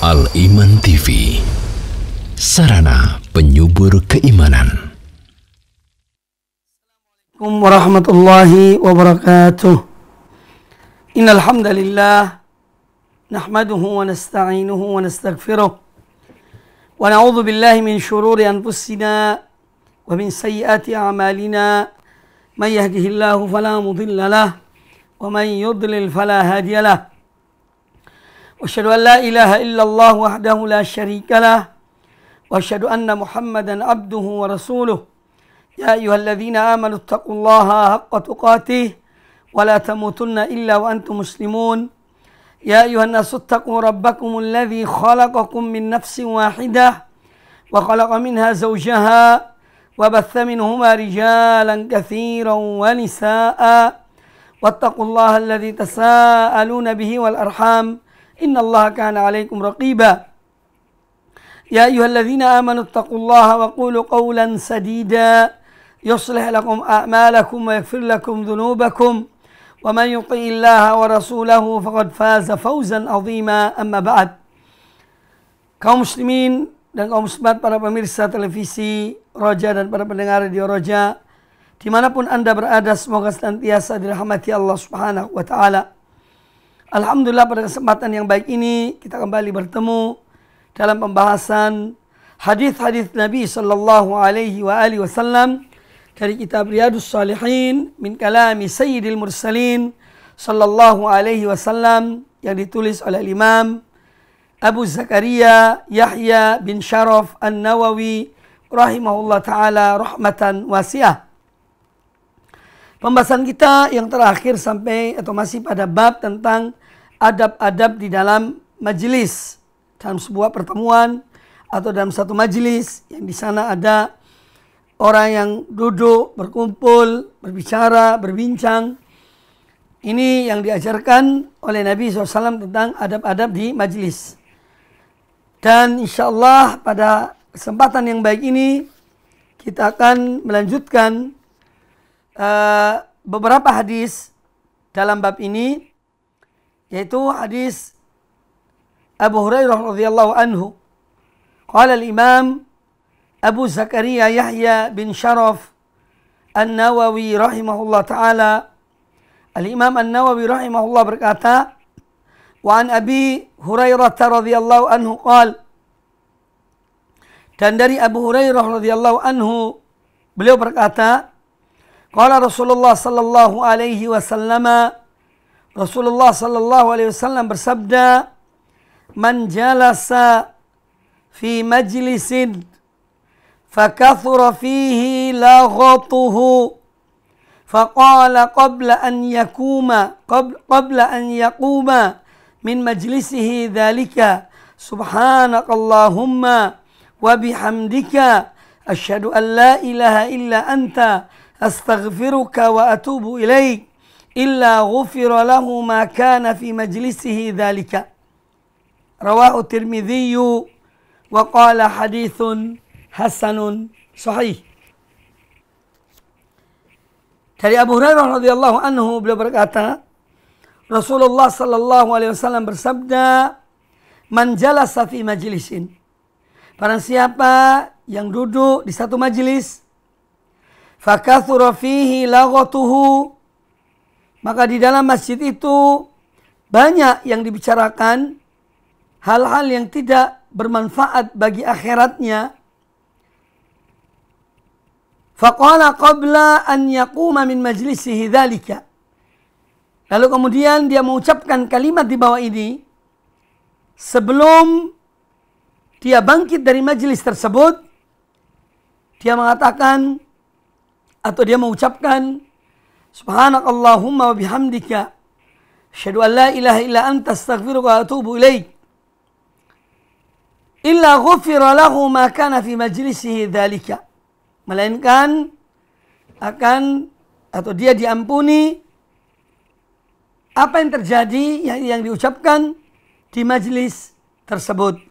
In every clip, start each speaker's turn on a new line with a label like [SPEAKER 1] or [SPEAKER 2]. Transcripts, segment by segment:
[SPEAKER 1] Al-Iman TV, sarana penyubur keimanan.
[SPEAKER 2] Assalamualaikum warahmatullahi wabarakatuh. Innal hamdalillah nahmaduhu wa nasta'inuhu wa nastaghfiruh wa na'udzu billahi min shururi anfusina wa min sayyiati a'malina. May yahdihillahu fala mudilla lahu wa may yudlil fala hadiya lahu. وأشهد أن لا إله إلا الله وحده لا شريك له وأشهد أن محمدا عبده ورسوله يا أيها الذين آمنوا اتقوا الله حق تقاته ولا تموتن إلا وأنتم مسلمون يا أيها الناس اتقوا ربكم الذي خلقكم من نفس واحدة وخلق منها زوجها وبث منهما رجالا كثيرا ونساء واتقوا الله الذي تساءلون به والأرحام إن الله كان عليكم رقيبا يا أيها الذين آمنوا اتقوا الله وقولوا قولا سديدا يصلح لكم أعمالكم ويغفر لكم ذنوبكم ومن يطع الله ورسوله فقد فاز فوزا عظيما. أما بعد, kaum muslimin dan kaum muslimat, para pemirsa televisi Roja dan para pendengar radio Roja dimanapun anda berada, semoga senantiasa dirahmati Allah Subhanahu wa Ta'ala. Alhamdulillah, pada kesempatan yang baik ini kita kembali bertemu dalam pembahasan hadis-hadis Nabi sallallahu alaihi wasallam dari kitab Riyadhus Shalihin min kalami Sayyidil Mursalin sallallahu alaihi wasallam yang ditulis oleh Imam Abu Zakaria Yahya bin Sharaf An-Nawawi rahimahullah taala rahmatan wasi'ah. Pembahasan kita yang terakhir sampai atau masih pada bab tentang adab-adab di dalam majelis, dalam sebuah pertemuan atau dalam satu majelis yang di sana ada orang yang duduk, berkumpul, berbicara, berbincang. Ini yang diajarkan oleh Nabi SAW tentang adab-adab di majelis. Dan insya Allah pada kesempatan yang baik ini kita akan melanjutkan beberapa hadis dalam bab ini, yaitu hadis Abu Hurairah radhiyallahu anhu. Qala al-Imam Abu Zakaria Yahya bin Sharaf An-Nawawi rahimahullah taala. Al-Imam An-Nawawi rahimahullah berkata, wa an Abi Hurairah radhiyallahu anhu qala, dan dari Abu Hurairah radhiyallahu anhu beliau berkata, qala Rasulullah sallallahu alaihi wasallam, Rasulullah sallallahu alaihi wasallam bersabda, man jalasa fi majlisin fakathura fihi laghatuhu faqala qabla an yaquma min majlisihi dhalika subhanakallahumma wa bihamdika asyhadu an la ilaha illa anta astaghfiruka wa atubu ilaik illa ghufira lahu ma kana fi majlisihi dhalika. Rawahu Tirmidzi wa qala haditsun hasanun sahih. Dari Abu Hurairah radhiyallahu anhu beliau berkata, Rasulullah sallallahu alaihi wasallam bersabda, man jalasa fi majlisin, barang siapa yang duduk di satu majelis, fakathura fihi laghatuhu, maka di dalam masjid itu banyak yang dibicarakan, hal-hal yang tidak bermanfaat bagi akhiratnya. Faqala qabla an yaquma min majlisihi dhalika, lalu kemudian dia mengucapkan kalimat di bawah ini sebelum dia bangkit dari majelis tersebut. Dia mengatakan atau dia mengucapkan, subhanakallahumma wa bihamdika asyhadu an la ilaha illa anta astaghfiruka wa atubu ilaik illa ghufira lahu ma kana fi majlisihi dhalika, melainkan akan atau dia diampuni apa yang terjadi yang diucapkan di majelis tersebut.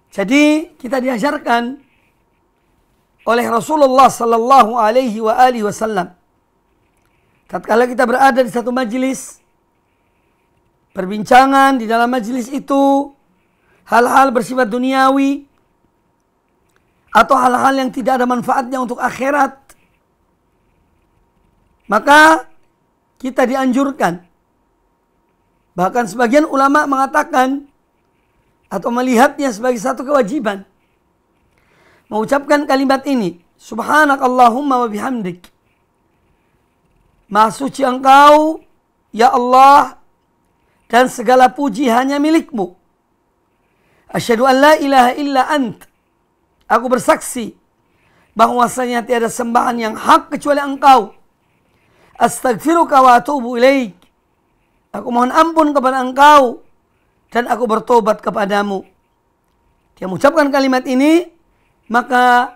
[SPEAKER 2] Jadi kita diajarkan oleh Rasulullah sallallahu alaihi wasallam, tatkala kita berada di satu majelis, perbincangan di dalam majelis itu hal-hal bersifat duniawi atau hal-hal yang tidak ada manfaatnya untuk akhirat, maka kita dianjurkan. Bahkan sebagian ulama mengatakan atau melihatnya sebagai satu kewajiban mengucapkan kalimat ini, Subhanakallahumma wa bihamdik. Maha suci Engkau, ya Allah, dan segala puji hanya milik-Mu. Asyhadu an la ilaha illa ant. Aku bersaksi bahwasanya tiada sembahan yang hak kecuali Engkau. Astaghfiruka wa atubu ilaik. Aku mohon ampun kepada Engkau dan aku bertobat kepadamu. Dia mengucapkan kalimat ini, maka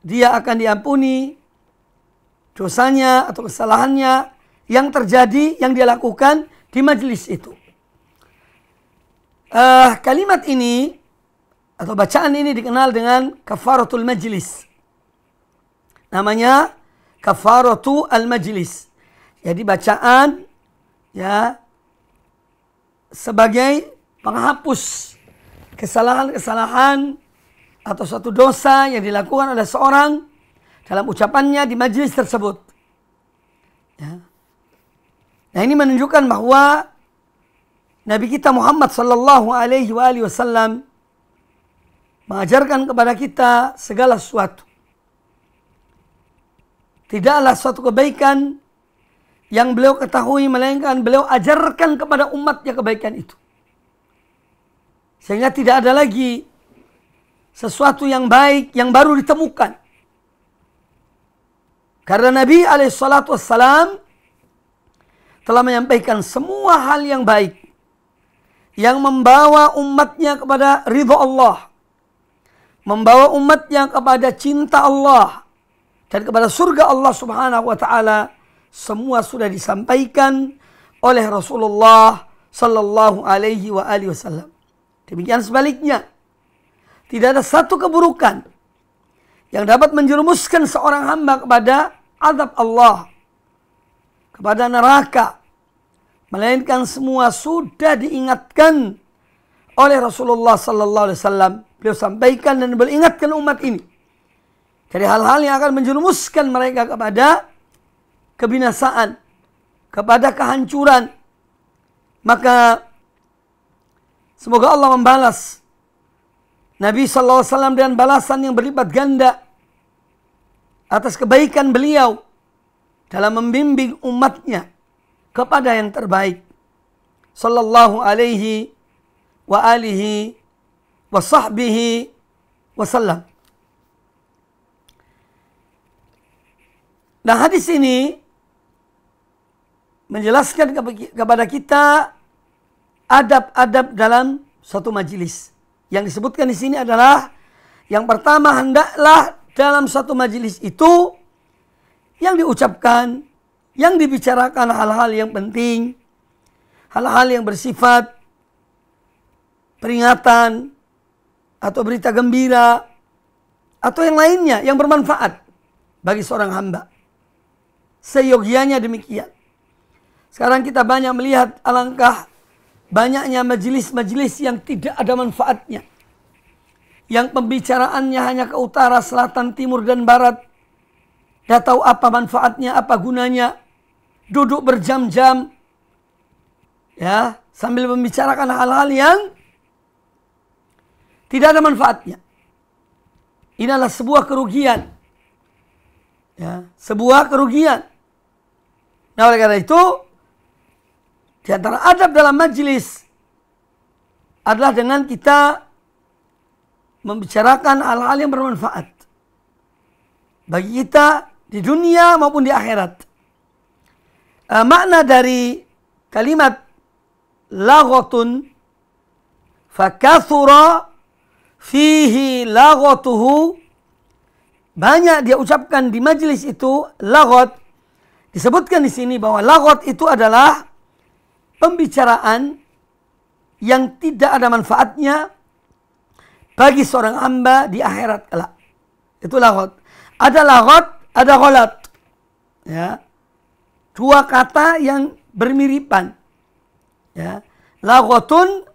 [SPEAKER 2] dia akan diampuni dosanya atau kesalahannya yang terjadi, yang dia lakukan di majelis itu. Kalimat ini atau bacaan ini dikenal dengan kafaratul majlis. Namanya kafaratul majlis. Jadi bacaan ya sebagai penghapus kesalahan-kesalahan atau suatu dosa yang dilakukan oleh seorang dalam ucapannya di majelis tersebut. Ya. Nah, ini menunjukkan bahwa Nabi kita Muhammad sallallahu alaihi wasallam mengajarkan kepada kita segala sesuatu. Tidaklah suatu kebaikan yang beliau ketahui, melainkan beliau ajarkan kepada umatnya kebaikan itu. Sehingga tidak ada lagi sesuatu yang baik yang baru ditemukan. Karena Nabi alaihissalam telah menyampaikan semua hal yang baik yang membawa umatnya kepada ridha Allah, membawa umatnya kepada cinta Allah dan kepada surga Allah Subhanahu wa taala. Semua sudah disampaikan oleh Rasulullah sallallahu alaihi wasallam. Demikian sebaliknya, tidak ada satu keburukan yang dapat menjerumuskan seorang hamba kepada azab Allah, kepada neraka, melainkan semua sudah diingatkan oleh Rasulullah sallallahu alaihi wasallam. Beliau sampaikan dan beliau ingatkan umat ini dari hal-hal yang akan menjerumuskan mereka kepada kebinasaan, kepada kehancuran. Maka semoga Allah membalas Nabi sallallahu alaihi wasallam dengan balasan yang berlipat ganda atas kebaikan beliau dalam membimbing umatnya kepada yang terbaik. Sallallahu alaihi wa alihi wa sahbihi wasallam. Nah, hadis ini menjelaskan kepada kita adab-adab dalam suatu majelis. Yang disebutkan di sini adalah yang pertama, hendaklah dalam suatu majelis itu yang diucapkan, yang dibicarakan hal-hal yang penting, hal-hal yang bersifat peringatan atau berita gembira atau yang lainnya yang bermanfaat bagi seorang hamba. Seyogianya demikian. Sekarang kita banyak melihat alangkah banyaknya majelis-majelis yang tidak ada manfaatnya, yang pembicaraannya hanya ke utara, selatan, timur, dan barat. Tidak tahu apa manfaatnya, apa gunanya. Duduk berjam-jam ya, sambil membicarakan hal-hal yang tidak ada manfaatnya. Ini adalah sebuah kerugian. Ya, sebuah kerugian. Nah, oleh karena itu, di antara adab dalam majelis adalah dengan kita membicarakan hal-hal yang bermanfaat bagi kita di dunia maupun di akhirat. Makna dari kalimat laghatun fakathura fihi laghatuhu, banyak dia ucapkan di majelis itu laghat. Disebutkan di sini bahwa laghat itu adalah pembicaraan yang tidak ada manfaatnya bagi seorang hamba di akhirat kelak. Itu laghat. Ada laghat, ada ghalat. Ya. Dua kata yang bermiripan. Ya. Laghatun,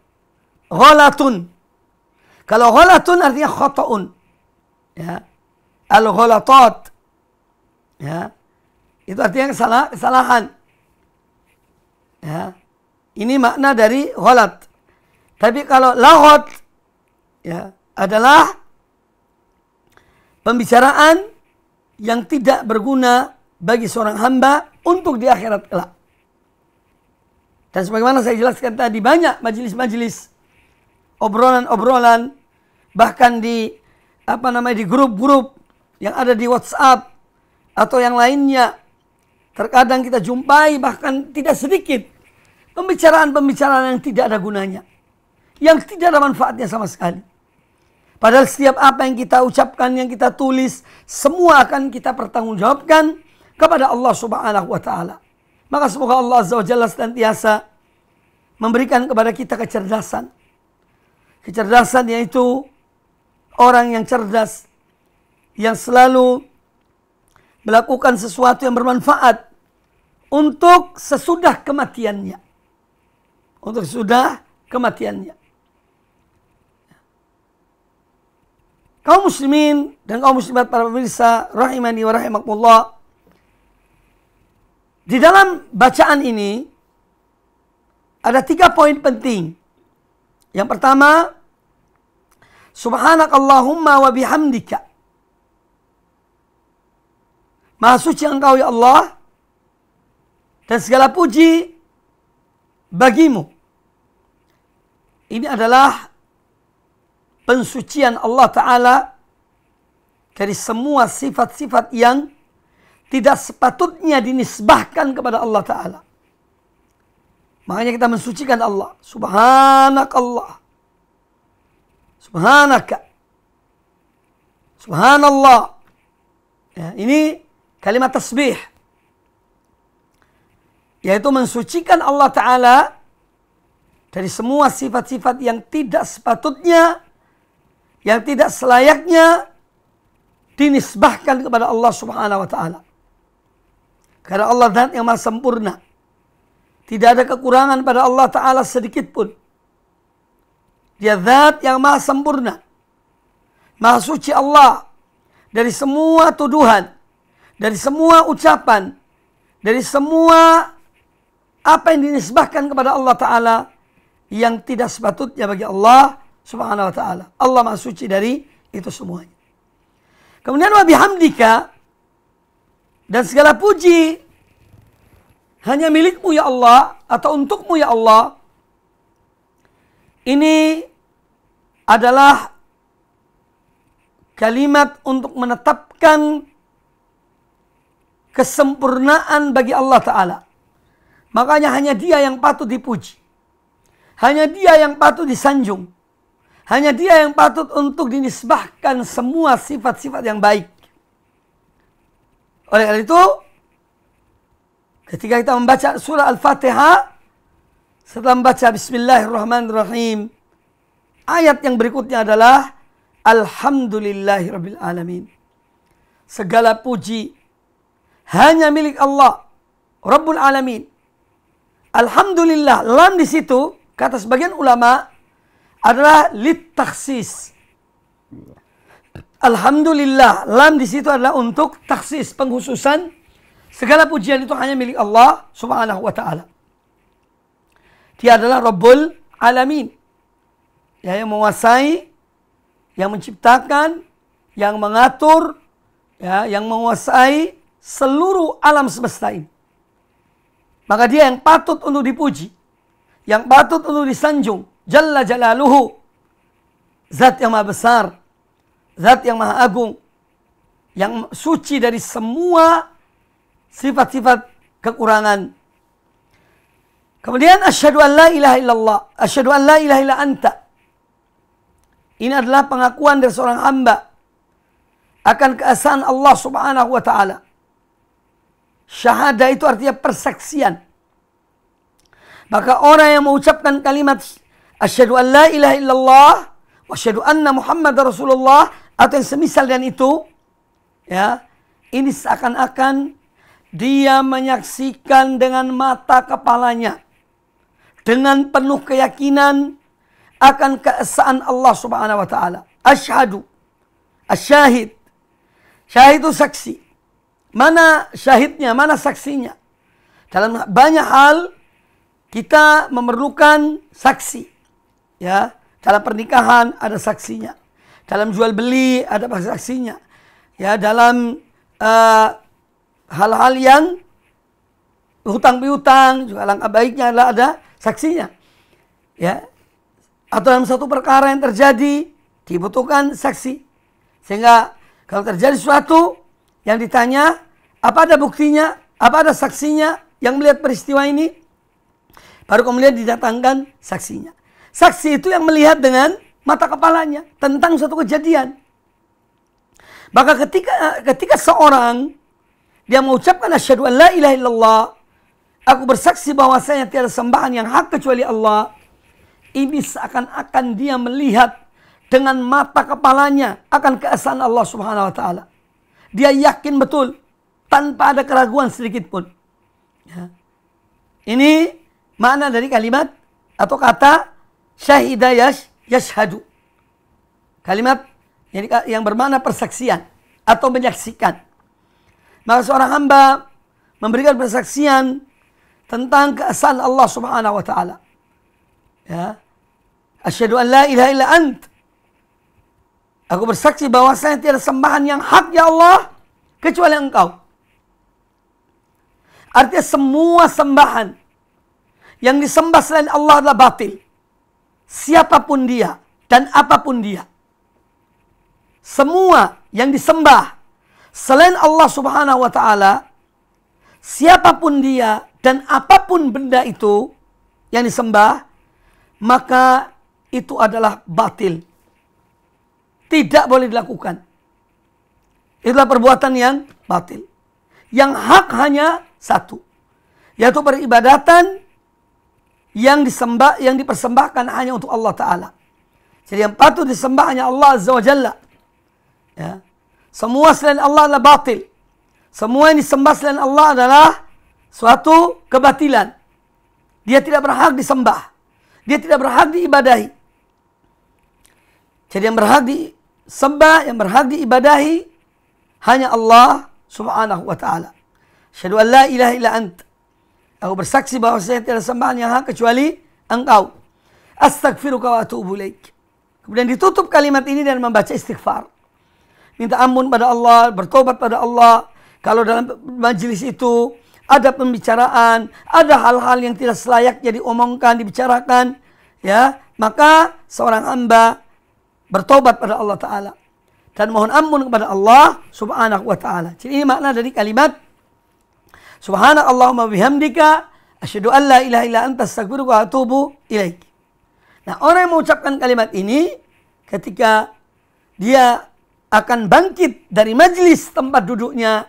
[SPEAKER 2] ghalatun. Kalau ghalatun artinya khata'un. Ya. Al-ghalatat. Ya. Itu artinya kesalahan. Ya. Ini makna dari ghalat. Tapi kalau laghat, ya, adalah pembicaraan yang tidak berguna bagi seorang hamba untuk di akhirat kelak. Dan sebagaimana saya jelaskan tadi, banyak majelis-majelis, obrolan-obrolan, bahkan di di grup-grup yang ada di WhatsApp atau yang lainnya, terkadang kita jumpai bahkan tidak sedikit pembicaraan-pembicaraan yang tidak ada gunanya, yang tidak ada manfaatnya sama sekali. Padahal setiap apa yang kita ucapkan, yang kita tulis, semua akan kita pertanggungjawabkan kepada Allah Subhanahu wa Ta'ala. Maka semoga Allah Azza wa Jalla senantiasa memberikan kepada kita kecerdasan. Kecerdasan yaitu orang yang cerdas, yang selalu melakukan sesuatu yang bermanfaat untuk sesudah kematiannya. Untuk sesudah kematiannya. Kaum muslimin dan kaum muslimat para pemirsa rahimani wa rahimakumullah. Di dalam bacaan ini ada 3 poin penting. Yang pertama, subhanakallahumma wa bihamdika. Maha suci Engkau ya Allah, dan segala puji bagimu. Ini adalah pensucian Allah Ta'ala dari semua sifat-sifat yang tidak sepatutnya dinisbahkan kepada Allah Ta'ala. Makanya kita mensucikan Allah. Subhanakallah. Subhanaka. Subhanallah. Ya, ini kalimat tasbih. Yaitu mensucikan Allah Ta'ala dari semua sifat-sifat yang tidak sepatutnya, yang tidak selayaknya dinisbahkan kepada Allah Subhanahu wa Ta'ala. Karena Allah zat yang maha sempurna. Tidak ada kekurangan pada Allah Ta'ala sedikit pun. Dia zat yang maha sempurna. Maha suci Allah dari semua tuduhan, dari semua ucapan, dari semua apa yang dinisbahkan kepada Allah Ta'ala yang tidak sepatutnya bagi Allah Subhanahu wa Ta'ala. Allah maha suci dari itu semuanya. Kemudian wa bihamdika, dan segala puji hanya milikmu ya Allah, atau untukmu ya Allah. Ini adalah kalimat untuk menetapkan kesempurnaan bagi Allah Ta'ala. Makanya hanya Dia yang patut dipuji. Hanya Dia yang patut disanjung. Hanya Dia yang patut untuk dinisbahkan semua sifat-sifat yang baik. Oleh karena itu, ketika kita membaca surah Al-Fatihah, setelah membaca Bismillahirrahmanirrahim, ayat yang berikutnya adalah Alhamdulillahirabbil alamin. Segala puji hanya milik Allah Rabbul Alamin. Alhamdulillah, lam di situ kata sebagian ulama adalah litakhsis. Alhamdulillah, lam di situ adalah untuk takhsis, pengkhususan. Segala pujian itu hanya milik Allah Subhanahu wa Ta'ala. Dia adalah Rabbul Alamin. Ya, yang menguasai, yang menciptakan, yang mengatur, ya, yang menguasai seluruh alam semesta ini. Maka Dia yang patut untuk dipuji, yang patut untuk disanjung. Jalla Jalaluhu, Zat yang maha besar, Zat yang maha agung, yang suci dari semua sifat-sifat kekurangan. Kemudian asyhadu an la ilaha illallah, asyhadu an la ilaha illa anta. Ini adalah pengakuan dari seorang hamba akan keesaan Allah Subhanahu wa Ta'ala. Syahadah itu artinya persaksian. Maka orang yang mengucapkan kalimat asyhadu an la ilaha illallah wa asyhadu anna Muhammadar Rasulullah atau yang semisal dengan itu, ya, ini seakan-akan dia menyaksikan dengan mata kepalanya dengan penuh keyakinan akan keesaan Allah Subhanahu wa taala. Asyhadu, asyahid. Syahid itu saksi. Mana syahidnya, mana saksinya? Dalam banyak hal kita memerlukan saksi. Ya, dalam pernikahan ada saksinya. Dalam jual beli ada saksinya. Ya, dalam hal-hal yang hutang piutang juga langkah baiknya adalah ada saksinya. Ya. Atau dalam satu perkara yang terjadi dibutuhkan saksi. Sehingga kalau terjadi sesuatu yang ditanya, apa ada buktinya? Apa ada saksinya yang melihat peristiwa ini? Baru kemudian didatangkan saksinya. Saksi itu yang melihat dengan mata kepalanya tentang suatu kejadian. Maka ketika seorang dia mengucapkan asyhadu an la ilaha illallah, aku bersaksi bahwasanya tiada sembahan yang hak kecuali Allah, ini seakan-akan dia melihat dengan mata kepalanya akan keesaan Allah Subhanahu wa taala. Dia yakin betul tanpa ada keraguan sedikit pun. Ya. Ini makna dari kalimat atau kata syahida yashhadu. Kalimat yang bermakna persaksian atau menyaksikan. Maka seorang hamba memberikan persaksian tentang keesaan Allah Subhanahu wa taala. Ya. Asyhadu an la ilaha illa ant. Aku bersaksi bahwasanya tiada sembahan yang hak ya Allah kecuali Engkau. Artinya semua sembahan yang disembah selain Allah adalah batil. Siapapun dia dan apapun dia. Semua yang disembah selain Allah Subhanahu wa taala, siapapun dia dan apapun benda itu yang disembah, maka itu adalah batil. Tidak boleh dilakukan. Itulah perbuatan yang batil. Yang hak hanya satu, yaitu peribadatan yang disembah, yang dipersembahkan hanya untuk Allah Ta'ala. Jadi yang patut disembah hanya Allah Azza wa Jalla. Ya. Semua selain Allah adalah batil. Semua yang disembah selain Allah adalah suatu kebatilan. Dia tidak berhak disembah. Dia tidak berhak diibadahi. Jadi yang berhak disembah, yang berhak diibadahi hanya Allah Subhanahu wa taala. Asyhadu an la ilaha illa ant. Aku bersaksi bahwa saya tidak sembahan yang hak kecuali Engkau. Astaghfiruka wa atubu ilaik. Kemudian ditutup kalimat ini dan membaca istighfar. Minta ampun pada Allah, bertobat pada Allah. Kalau dalam majelis itu ada pembicaraan, ada hal-hal yang tidak selayaknya diomongkan, dibicarakan, ya, maka seorang hamba bertobat pada Allah Ta'ala dan mohon ampun kepada Allah Subhanahu wa Ta'ala. Jadi ini makna dari kalimat Subhanakallahumma bihamdika asyhadu an la ilaha illa anta astaghfiruka wa atubu ilaik. Nah, orang yang mengucapkan kalimat ini ketika dia akan bangkit dari majelis tempat duduknya,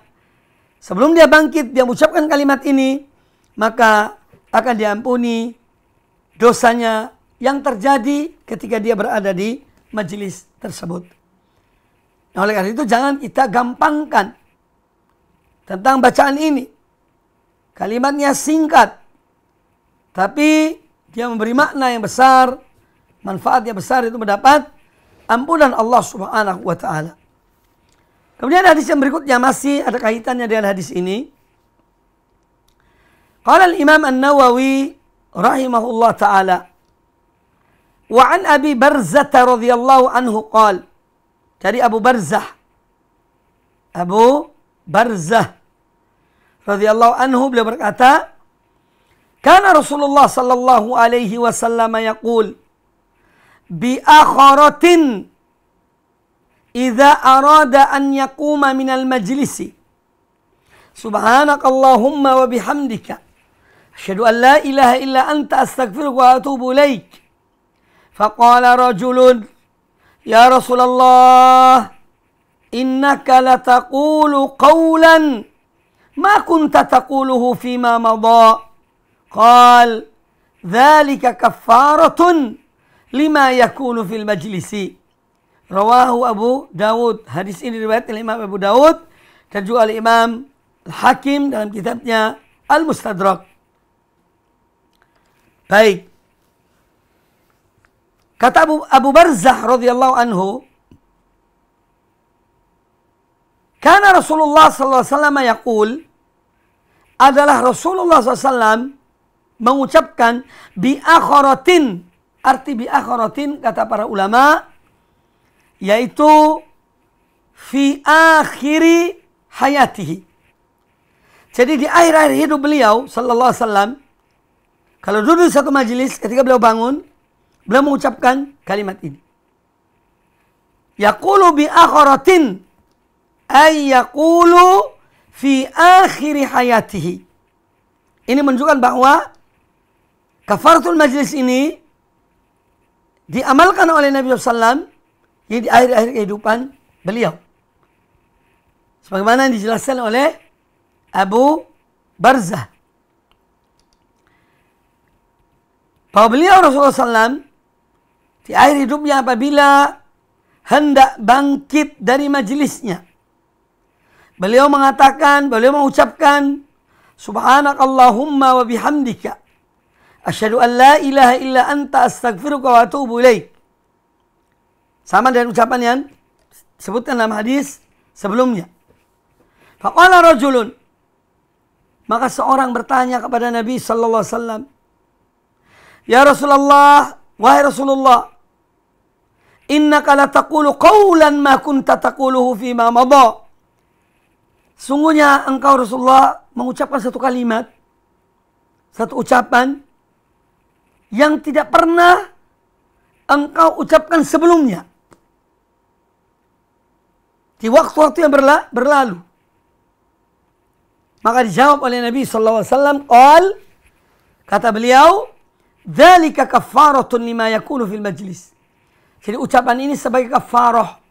[SPEAKER 2] sebelum dia bangkit dia mengucapkan kalimat ini, maka akan diampuni dosanya yang terjadi ketika dia berada di majelis tersebut. Nah, oleh karena itu jangan kita gampangkan tentang bacaan ini. Kalimatnya singkat, tapi dia memberi makna yang besar, manfaatnya besar, itu mendapat ampunan Allah Subhanahu wa taala. Kemudian hadis yang berikutnya masih ada kaitannya dengan hadis ini. Qala al-Imam An-Nawawi rahimahullah taala, wa an Abi Barzah radhiyallahu anhu qala, dari Abu Barzah radhiyallahu anhu beliau berkata, kana Rasulullah sallallahu alaihi wasallam yaqul bi akharatin idza arada an yaquma minal majlisi subhanakallahumma wa bihamdika asyhadu an la ilaha illa anta astaghfiruka wa atubu ilaik. Faqala rajulun ya Rasulullah innaka lataqulu qawlan ma kunta taquluhu fima madha. Qal dzalika kaffaratun lima yakunu fil majlisi. Rawahu Abu Dawud. Hadis ini diriwayatkan oleh Imam Abu Dawud dan juga oleh Imam Al-Hakim dalam kitabnya Al-Mustadrak. Baik. Kata Abu Barzah radhiyallahu anhu, karena Rasulullah sallallahu alaihi wasallam yaqul, adalah Rasulullah SAW mengucapkan bi akhiratin. Arti bi akhiratin kata para ulama yaitu fi akhiri hayatihi. Jadi di akhir-akhir hidup beliau sallallahu alaihi wasallam, kalau duduk satu majelis ketika beliau bangun, beliau mengucapkan kalimat ini. Yaqulu bi akhiratin ay yaqulu fi akhiri hayatihi. Ini menunjukkan bahwa kafaratul majlis ini diamalkan oleh Nabi SAW di akhir-akhir kehidupan beliau. Sebagaimana dijelaskan oleh Abu Barzah. Bahwa beliau Rasulullah SAW di akhir hidupnya apabila hendak bangkit dari majelisnya, beliau mengucapkan subhanakallahumma wa bihamdika asyhadu an la ilaha illa anta astaghfiruka wa atubu ilaik. Sama dengan ucapan yang disebutkan dalam hadis sebelumnya. Faqala rajulun, maka seorang bertanya kepada Nabi sallallahu alaihi wasallam, ya Rasulullah, wahai Rasulullah, innaka la taqulu qawlan ma kunta taquluhu fi ma madha. Sungguhnya engkau Rasulullah mengucapkan satu kalimat, satu ucapan yang tidak pernah engkau ucapkan sebelumnya di waktu-waktu yang berlalu. Maka dijawab oleh Nabi SAW, kata beliau, dzalika kaffaratun lima yakunu fil majlis. Jadi ucapan ini sebagai kafarah,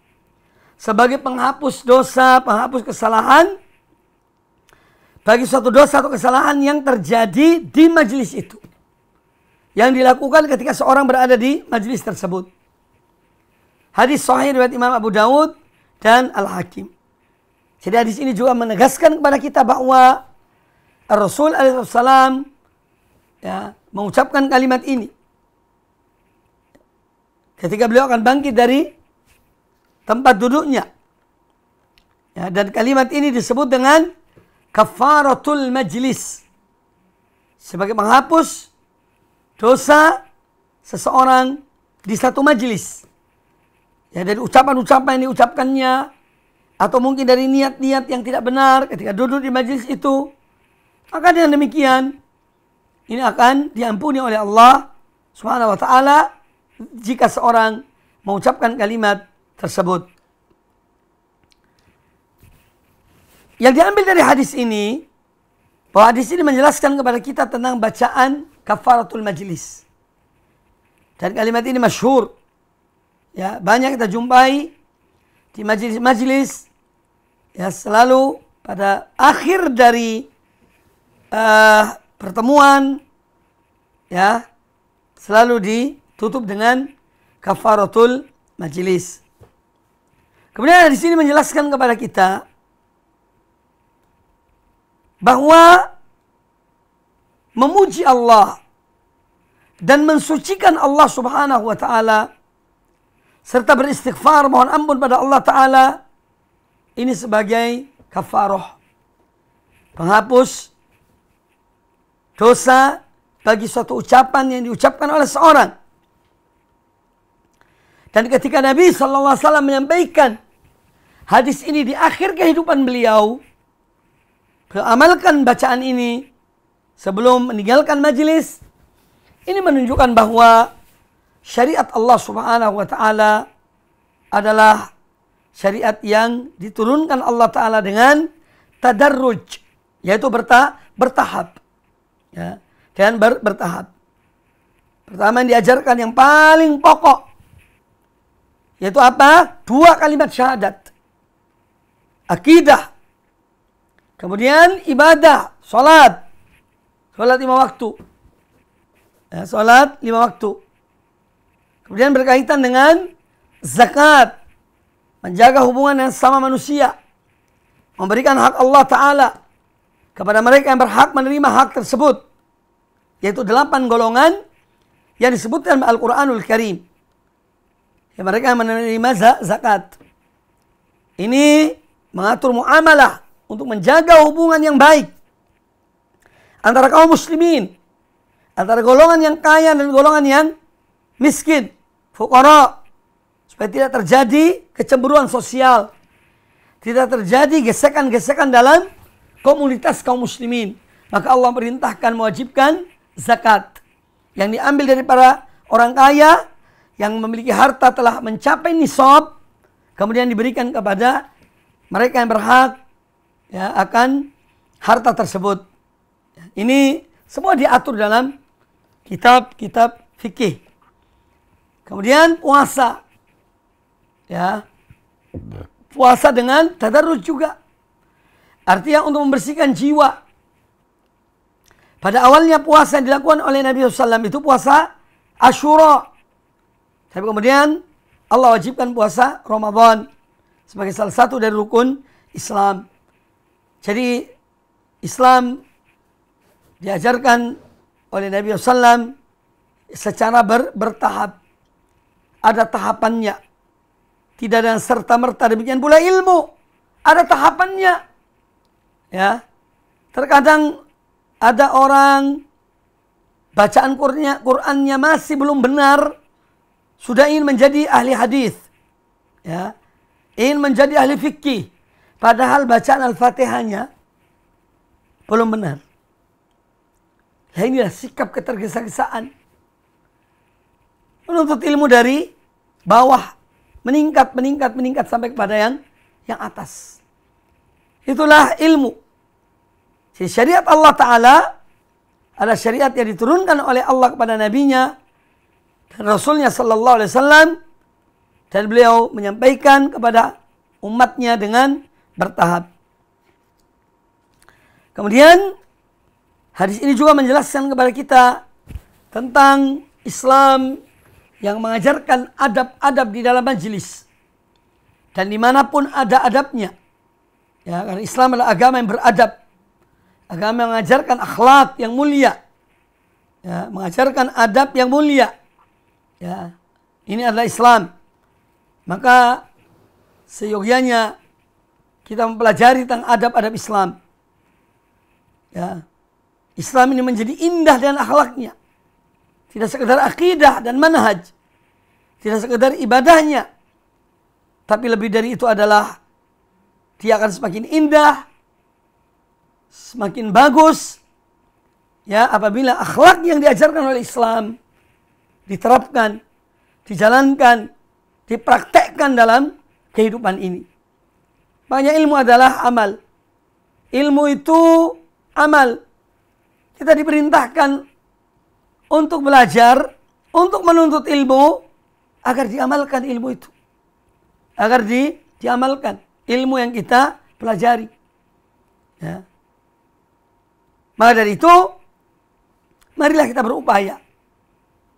[SPEAKER 2] sebagai penghapus dosa, penghapus kesalahan bagi suatu dosa atau kesalahan yang terjadi di majelis itu, yang dilakukan ketika seorang berada di majelis tersebut. Hadis sahih riwayat Imam Abu Dawud dan Al-Hakim. Jadi hadis ini juga menegaskan kepada kita bahwa Rasul alaihissalam mengucapkan kalimat ini ketika beliau akan bangkit dari tempat duduknya. Ya, dan kalimat ini disebut dengan kafaratul majlis, sebagai menghapus dosa seseorang di satu majelis. Ya, dari ucapan-ucapan yang diucapkannya, atau mungkin dari niat-niat yang tidak benar ketika duduk di majelis itu. Maka dengan demikian, ini akan diampuni oleh Allah Subhanahu wa ta'ala jika seorang mengucapkan kalimat tersebut. Yang diambil dari hadis ini, bahwa hadis ini menjelaskan kepada kita tentang bacaan kafaratul majlis. Dan kalimat ini masyhur. Ya, banyak kita jumpai di majelis-majelis, ya, selalu pada akhir dari pertemuan, ya, selalu ditutup dengan kafaratul majlis. Kemudian di sini menjelaskan kepada kita bahwa memuji Allah dan mensucikan Allah Subhanahu wa ta'ala serta beristighfar mohon ampun pada Allah Ta'ala, ini sebagai kafarah, penghapus dosa bagi suatu ucapan yang diucapkan oleh seorang. Dan ketika Nabi SAW menyampaikan hadis ini di akhir kehidupan beliau, beliau amalkan bacaan ini sebelum meninggalkan majelis. Ini menunjukkan bahwa syariat Allah Subhanahu wa ta'ala adalah syariat yang diturunkan Allah Ta'ala dengan tadarruj, yaitu bertahap. Ya, dan bertahap. Pertama yang diajarkan yang paling pokok, yaitu apa? 2 kalimat syahadat, akidah. Kemudian ibadah, salat 5 waktu. Ya, salat 5 waktu. Kemudian berkaitan dengan zakat, menjaga hubungan dengan sama manusia, memberikan hak Allah Ta'ala kepada mereka yang berhak menerima hak tersebut, yaitu 8 golongan yang disebutkan dalam Al-Quranul Karim. Ya, mereka yang menerima zakat. Ini mengatur muamalah untuk menjaga hubungan yang baik antara kaum muslimin, antara golongan yang kaya dan golongan yang miskin, fuqara, supaya tidak terjadi kecemburuan sosial, tidak terjadi gesekan-gesekan dalam komunitas kaum muslimin. Maka Allah perintahkan mewajibkan zakat yang diambil dari para orang kaya yang memiliki harta telah mencapai nisab, kemudian diberikan kepada mereka yang berhak ya akan harta tersebut. Ini semua diatur dalam kitab-kitab fikih. Kemudian puasa, ya, puasa dengan tadarruj juga. Artinya untuk membersihkan jiwa. Pada awalnya puasa yang dilakukan oleh Nabi SAW itu puasa Asyura. Tapi kemudian Allah wajibkan puasa Ramadan sebagai salah satu dari rukun Islam. Jadi Islam diajarkan oleh Nabi SAW secara bertahap. Ada tahapannya. Tidak ada serta-merta. Demikian pula ilmu. Ada tahapannya. Ya. Terkadang ada orang bacaan Qur'annya masih belum benar. Sudah ingin menjadi ahli hadis. Ya. Ingin menjadi ahli fikih. Padahal bacaan Al-Fatihahnya belum benar. Nah, inilah sikap ketergesa-gesaan. Menuntut ilmu dari bawah, meningkat sampai kepada yang atas. Itulah ilmu. Jadi syariat Allah Ta'ala adalah syariat yang diturunkan oleh Allah kepada Nabi-Nya dan Rasul-Nya Sallallahu Alaihi Wasallam, dan beliau menyampaikan kepada umatnya dengan bertahap. Kemudian hadis ini juga menjelaskan kepada kita tentang Islam yang mengajarkan adab-adab di dalam majelis. Dan dimanapun ada adabnya. Ya, karena Islam adalah agama yang beradab. Agama yang mengajarkan akhlak yang mulia. Ya, mengajarkan adab yang mulia. Ya, ini adalah Islam. Maka seyogyanya kita mempelajari tentang adab-adab Islam. Ya, Islam ini menjadi indah dengan akhlaknya. Tidak sekedar akidah dan manhaj. Tidak sekedar ibadahnya. Tapi lebih dari itu adalah dia akan semakin indah, semakin bagus, ya, apabila akhlak yang diajarkan oleh Islam diterapkan, dijalankan, dipraktekkan dalam kehidupan ini. Makanya ilmu adalah amal. Ilmu itu amal. Kita diperintahkan untuk belajar, untuk menuntut ilmu, agar diamalkan ilmu itu. Agar diamalkan ilmu yang kita pelajari. Ya. Maka dari itu, marilah kita berupaya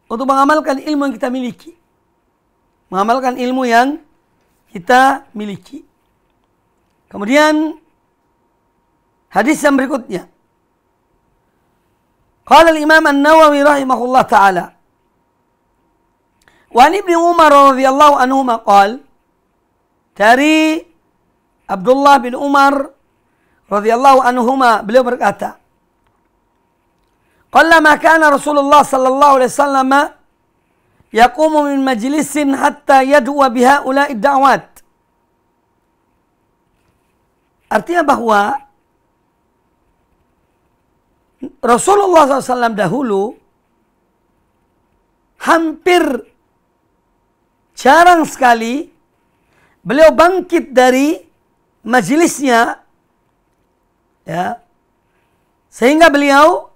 [SPEAKER 2] untuk mengamalkan ilmu yang kita miliki. Mengamalkan ilmu yang kita miliki. Kemudian, hadis yang berikutnya. Qala al-Imam An-Nawawi rahimahullah ta'ala. Wa an Ibnu Umar radhiyallahu anhuma qala, dari Abdullah bin Umar radhiyallahu anhuma, beliau berkata, qallama kana Rasulullah sallallahu alaihi wasallam yaqumu min majlisin hatta yad'u biha ula'i da'wat. Artinya bahwa Rasulullah SAW dahulu hampir jarang sekali beliau bangkit dari majelisnya, ya, sehingga beliau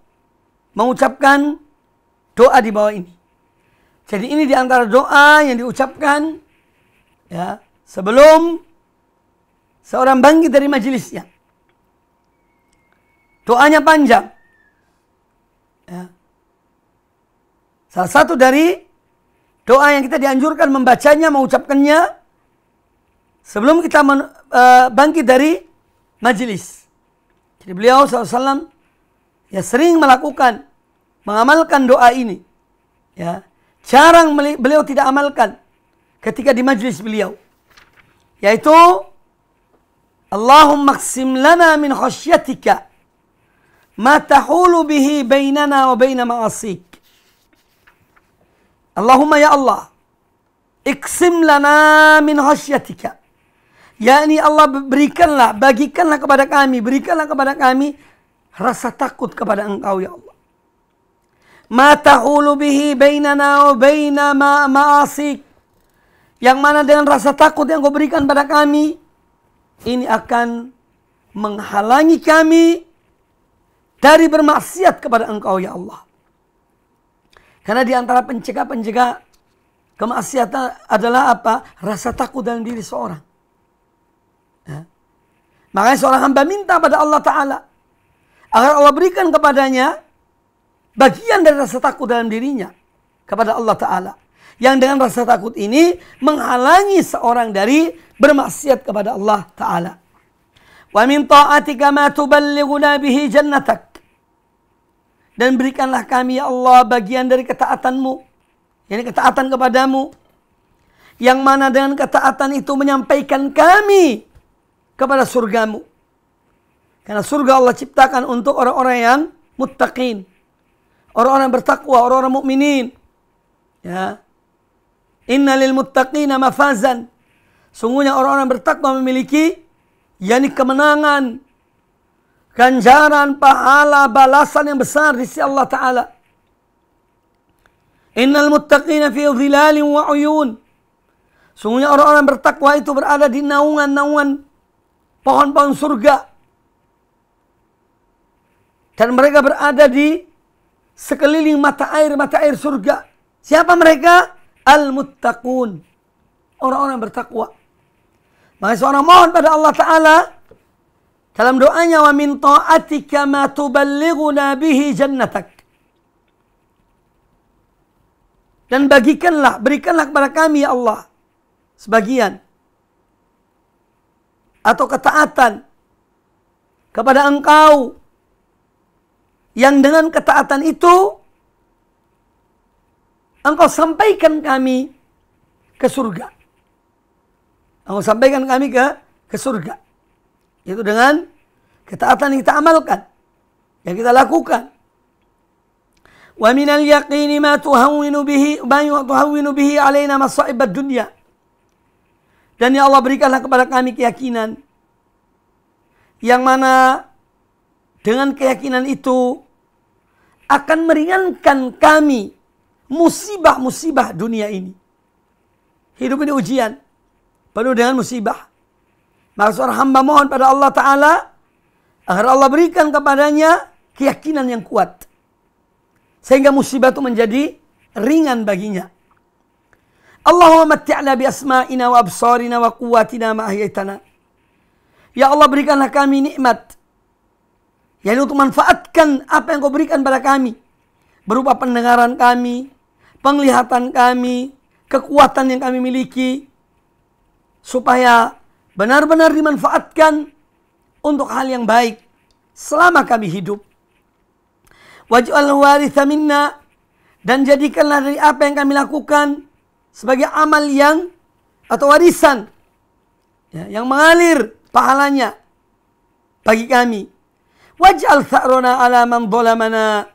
[SPEAKER 2] mengucapkan doa di bawah ini. Jadi ini di antara doa yang diucapkan, ya, sebelum seorang bangkit dari majelisnya. Doanya panjang. Ya. Salah satu dari doa yang kita dianjurkan membacanya, mengucapkannya sebelum kita bangkit dari majelis. Jadi beliau SAW ya sering melakukan, mengamalkan doa ini. Ya, jarang beliau tidak amalkan. ketika di majlis beliau, yaitu Allahumma qsim lana min khasyatika ma tahulu bihi bainana wa baina ma'asik. Allahumma ya Allah, iqsim lana min khasyatika. yakni Allah berikanlah, bagikanlah kepada kami, berikanlah kepada kami rasa takut kepada Engkau ya Allah. Ma tahulu bihi bainana wa baina ma'asik. Yang mana dengan rasa takut yang Kau berikan pada kami, ini akan menghalangi kami dari bermaksiat kepada Engkau ya Allah. Karena di antara pencegah-pencegah kemaksiatan adalah apa? Rasa takut dalam diri seorang. Ya. Makanya seorang hamba minta pada Allah Ta'ala agar Allah berikan kepadanya bagian dari rasa takut dalam dirinya kepada Allah Ta'ala. Yang dengan rasa takut ini menghalangi seorang dari bermaksiat kepada Allah Ta'ala. Wa min ta'atika ma tuballighuna bihi jannatak. Dan berikanlah kami ya Allah bagian dari ketaatanmu, yakni ketaatan kepadamu, yang mana dengan ketaatan itu menyampaikan kami kepada surgamu. Karena surga Allah ciptakan untuk orang-orang yang muttaqin, orang-orang bertakwa, orang-orang mukminin. Ya. Inna lil muttaqina mafazan. Sungguhnya orang-orang bertakwa memiliki yakni kemenangan, ganjaran, pahala, balasan yang besar di sisi Allah Ta'ala. Innal muttaqina fi dhilalin wa uyun. Sungguhnya orang-orang bertakwa itu berada di naungan-naungan pohon-pohon surga. Dan mereka berada di sekeliling mata air surga. Siapa mereka? Al-muttaqun. Orang-orang bertakwa. Maka seorang mohon pada Allah Ta'ala dalam doanya, wa min ta'atika ma tuballighuna bihi jannatak. Dan bagikanlah, berikanlah kepada kami ya Allah sebagian atau ketaatan kepada Engkau yang dengan ketaatan itu Engkau sampaikan kami ke surga. Engkau sampaikan kami ke surga. Itu dengan ketaatan yang kita amalkan, yang kita lakukan. Wa minal yaqini ma tuhawwinu bihi alaina masa'ib ad-dunya. Dan ya Allah berikanlah kepada kami keyakinan yang mana dengan keyakinan itu akan meringankan kami musibah-musibah dunia ini. Hidup ini ujian, penuh dengan musibah. Maka seorang hamba mohon pada Allah Ta'ala agar Allah berikan kepadanya keyakinan yang kuat, sehingga musibah itu menjadi ringan baginya. Allahumma matti'na bi asma'ina wa absarina wa quwwatina ma ahyaitana. Ya Allah berikanlah kami nikmat, yakni untuk manfaatkan apa yang Kau berikan pada kami, berupa pendengaran kami, penglihatan kami, kekuatan yang kami miliki, supaya benar-benar dimanfaatkan untuk hal yang baik selama kami hidup. Waj'al waritha minna, dan jadikanlah dari apa yang kami lakukan sebagai amal yang atau warisan ya, yang mengalir pahalanya bagi kami. Waj'al tha'rona ala man dhalamana,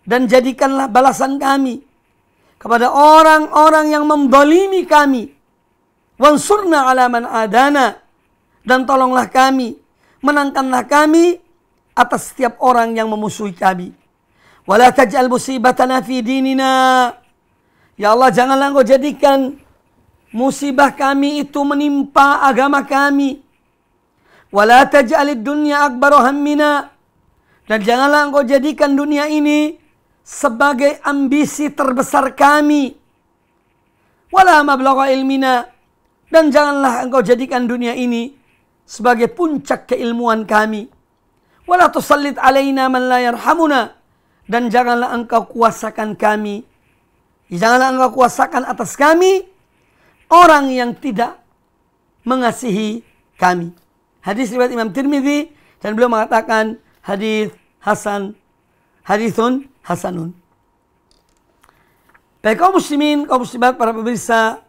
[SPEAKER 2] dan jadikanlah balasan kami kepada orang-orang yang mendolimi kami. Wansurna ala man adana, dan tolonglah kami, menangkanlah kami atas setiap orang yang memusuhi kami. Wala taj'al musibatana fi dinina. Ya Allah, janganlah Engkau jadikan musibah kami itu menimpa agama kami. Wala taj'alid dunya akbaru hammina, dan janganlah Engkau jadikan dunia ini sebagai ambisi terbesar kami. Wala mablagha ilmina, dan janganlah Engkau jadikan dunia ini sebagai puncak keilmuan kami. Wala tusallit alaina man la yarhamuna, dan janganlah Engkau kuasakan kami, janganlah Engkau kuasakan atas kami orang yang tidak mengasihi kami. Hadis riwayat Imam Tirmidzi, dan beliau mengatakan hadis hasan, hadithun hasanun. Baik kaum muslimin, kaum muslimat, para pemirsa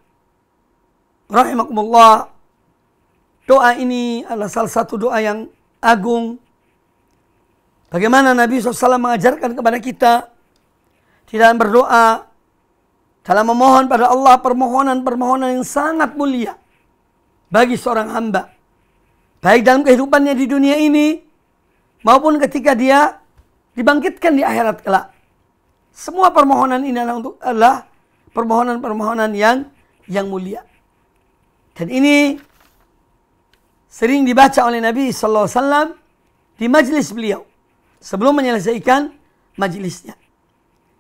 [SPEAKER 2] rahimakumullah, doa ini adalah salah satu doa yang agung. Bagaimana Nabi SAW mengajarkan kepada kita di dalam berdoa, dalam memohon pada Allah permohonan-permohonan yang sangat mulia bagi seorang hamba, baik dalam kehidupannya di dunia ini maupun ketika dia dibangkitkan di akhirat kelak. Semua permohonan ini adalah permohonan-permohonan yang mulia. Dan ini sering dibaca oleh Nabi SAW di majlis beliau sebelum menyelesaikan majlisnya.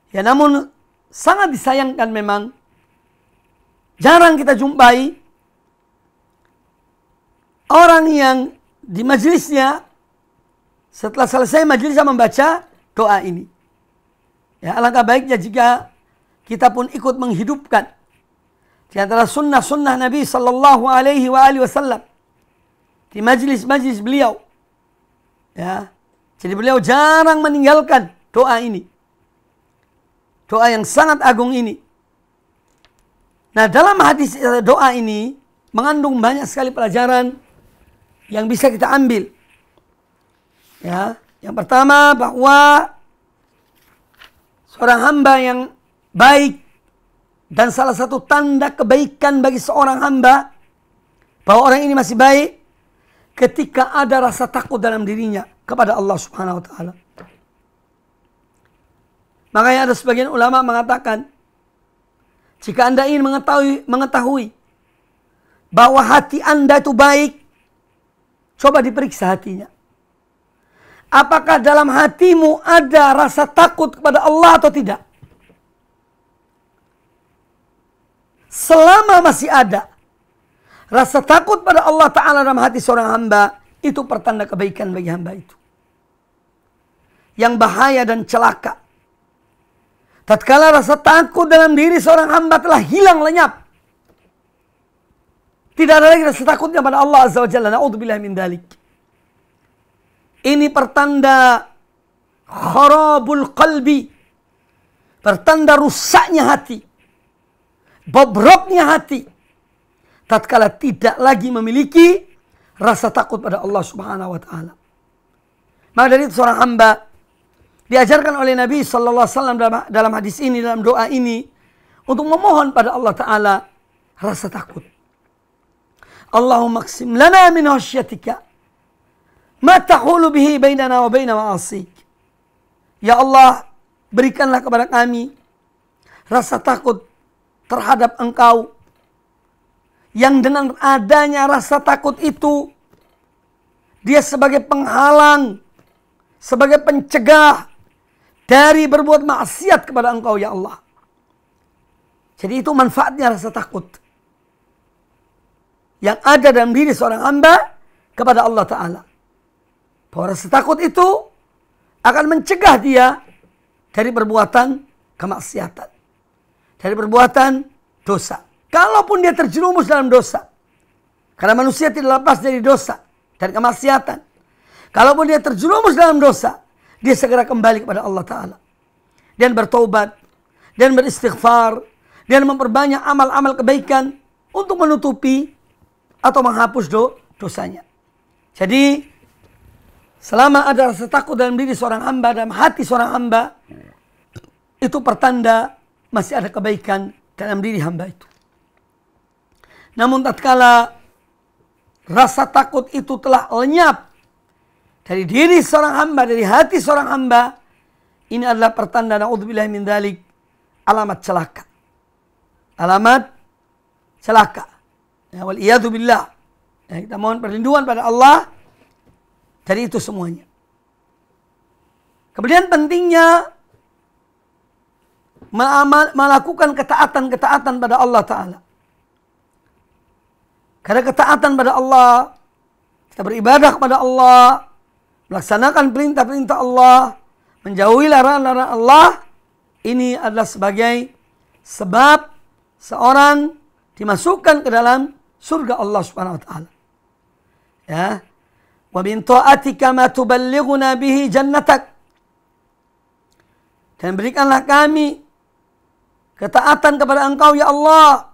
[SPEAKER 2] Ya, namun sangat disayangkan memang jarang kita jumpai orang yang di majlisnya setelah selesai majlisnya membaca doa ini. Ya, alangkah baiknya jika kita pun ikut menghidupkan di antara sunnah-sunnah Nabi Sallallahu Alaihi Wasallam di majlis-majlis beliau. Ya, jadi beliau jarang meninggalkan doa ini, doa yang sangat agung ini. Nah, dalam hadis doa ini mengandung banyak sekali pelajaran yang bisa kita ambil. Ya, yang pertama bahwa seorang hamba yang baik dan salah satu tanda kebaikan bagi seorang hamba bahwa orang ini masih baik ketika ada rasa takut dalam dirinya kepada Allah Subhanahu wa taala. Makanya ada sebagian ulama mengatakan, jika Anda ingin mengetahui bahwa hati Anda itu baik, coba diperiksa hatinya. Apakah dalam hatimu ada rasa takut kepada Allah atau tidak? Selama masih ada rasa takut pada Allah Ta'ala dalam hati seorang hamba, itu pertanda kebaikan bagi hamba itu. Yang bahaya dan celaka, tatkala rasa takut dalam diri seorang hamba telah hilang lenyap, tidak ada lagi rasa takutnya pada Allah Azza wa Jalla. Na'udzubillah min dzalik. Ini pertanda kharabul qalbi, pertanda rusaknya hati, bobroknya hati, tatkala tidak lagi memiliki rasa takut pada Allah Subhanahu wa taala. Maka dari itu seorang hamba diajarkan oleh Nabi sallallahu alaihi wasallam dalam hadis ini, dalam doa ini, untuk memohon pada Allah Ta'ala rasa takut. Allahumma qsim lana min khasyatika ma tahulu bihi bainana wa baina ma'asik. Ya Allah, berikanlah kepada kami rasa takut terhadap Engkau, yang dengan adanya rasa takut itu dia sebagai penghalang, sebagai pencegah dari berbuat maksiat kepada Engkau, ya Allah. Jadi itu manfaatnya rasa takut yang ada dalam diri seorang hamba kepada Allah Ta'ala. Bahwa rasa takut itu akan mencegah dia dari perbuatan kemaksiatan, dari perbuatan dosa. Kalaupun dia terjerumus dalam dosa, karena manusia tidak lepas dari dosa dan kemaksiatan. Kalaupun dia terjerumus dalam dosa, dia segera kembali kepada Allah Ta'ala dan bertobat dan beristighfar dan memperbanyak amal-amal kebaikan untuk menutupi atau menghapus dosanya. Jadi selama ada rasa takut dalam diri seorang hamba, dalam hati seorang hamba, itu pertanda masih ada kebaikan dalam diri hamba itu. Namun tatkala rasa takut itu telah lenyap dari diri seorang hamba, dari hati seorang hamba, ini adalah pertanda, na'udzubillah min dzalik, alamat celaka. Alamat celaka. Ya, wal iyadu billah. Ya, kita mohon perlindungan pada Allah dari itu semuanya. Kemudian pentingnya melakukan ketaatan-ketaatan pada Allah Ta'ala. Karena ketaatan pada Allah, kita beribadah kepada Allah, melaksanakan perintah-perintah Allah, menjauhi larangan-larangan Allah, ini adalah sebagai sebab seorang dimasukkan ke dalam surga Allah Subhanahu wa taala. Ya. Wa min ta'atika ma tuballighuna bihi jannatak. Dan berikanlah kami ketaatan kepada Engkau ya Allah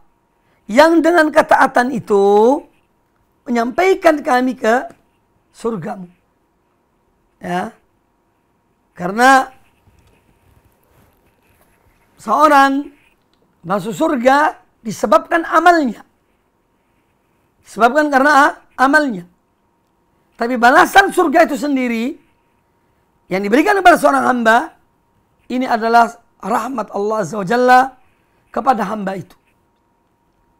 [SPEAKER 2] yang dengan ketaatan itu menyampaikan kami ke surgamu. Ya. Karena seorang masuk surga disebabkan amalnya. Disebabkan karena amalnya. Tapi balasan surga itu sendiri yang diberikan kepada seorang hamba, ini adalah rahmat Allah Azza wa Jalla kepada hamba itu.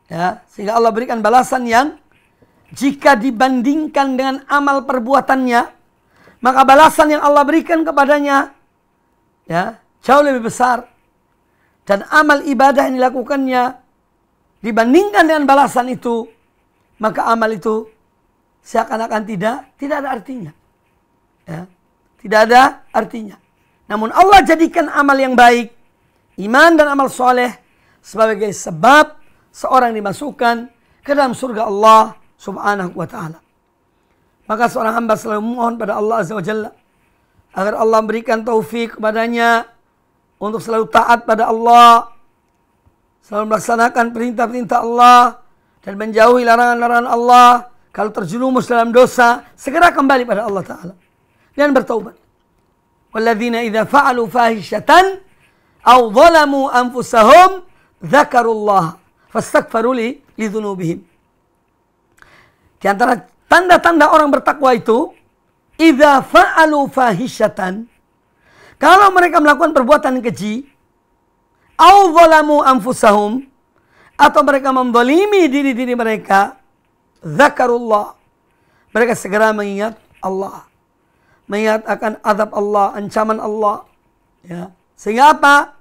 [SPEAKER 2] Ya, sehingga Allah berikan balasan yang jika dibandingkan dengan amal perbuatannya, maka balasan yang Allah berikan kepadanya ya, jauh lebih besar. Dan amal ibadah yang dilakukannya dibandingkan dengan balasan itu, maka amal itu seakan-akan tidak ada artinya. Ya, tidak ada artinya. Namun Allah jadikan amal yang baik, iman dan amal soleh sebagai sebab seorang dimasukkan ke dalam surga Allah Subhanahu wa ta'ala. Maka seorang hamba selalu memohon pada Allah Azza wa Jalla agar Allah berikan taufik kepadanya untuk selalu taat pada Allah, selalu melaksanakan perintah-perintah Allah dan menjauhi larangan-larangan Allah. Kalau terjerumus dalam dosa, segera kembali pada Allah Ta'ala dan bertaubat. Walladzina idza fa'alu fahishatan aw zalamu anfusahum dzakarullaha fastaghfaru li dzunubihim. Di antara tanda-tanda orang bertakwa itu, idza fa'alu fahishatan, kalau mereka melakukan perbuatan keji, aw zalamu anfusahum, atau mereka menzalimi diri-diri mereka, dzakarullah, mereka segera mengingat Allah, mengingat akan azab Allah, ancaman Allah, ya. Sehingga apa?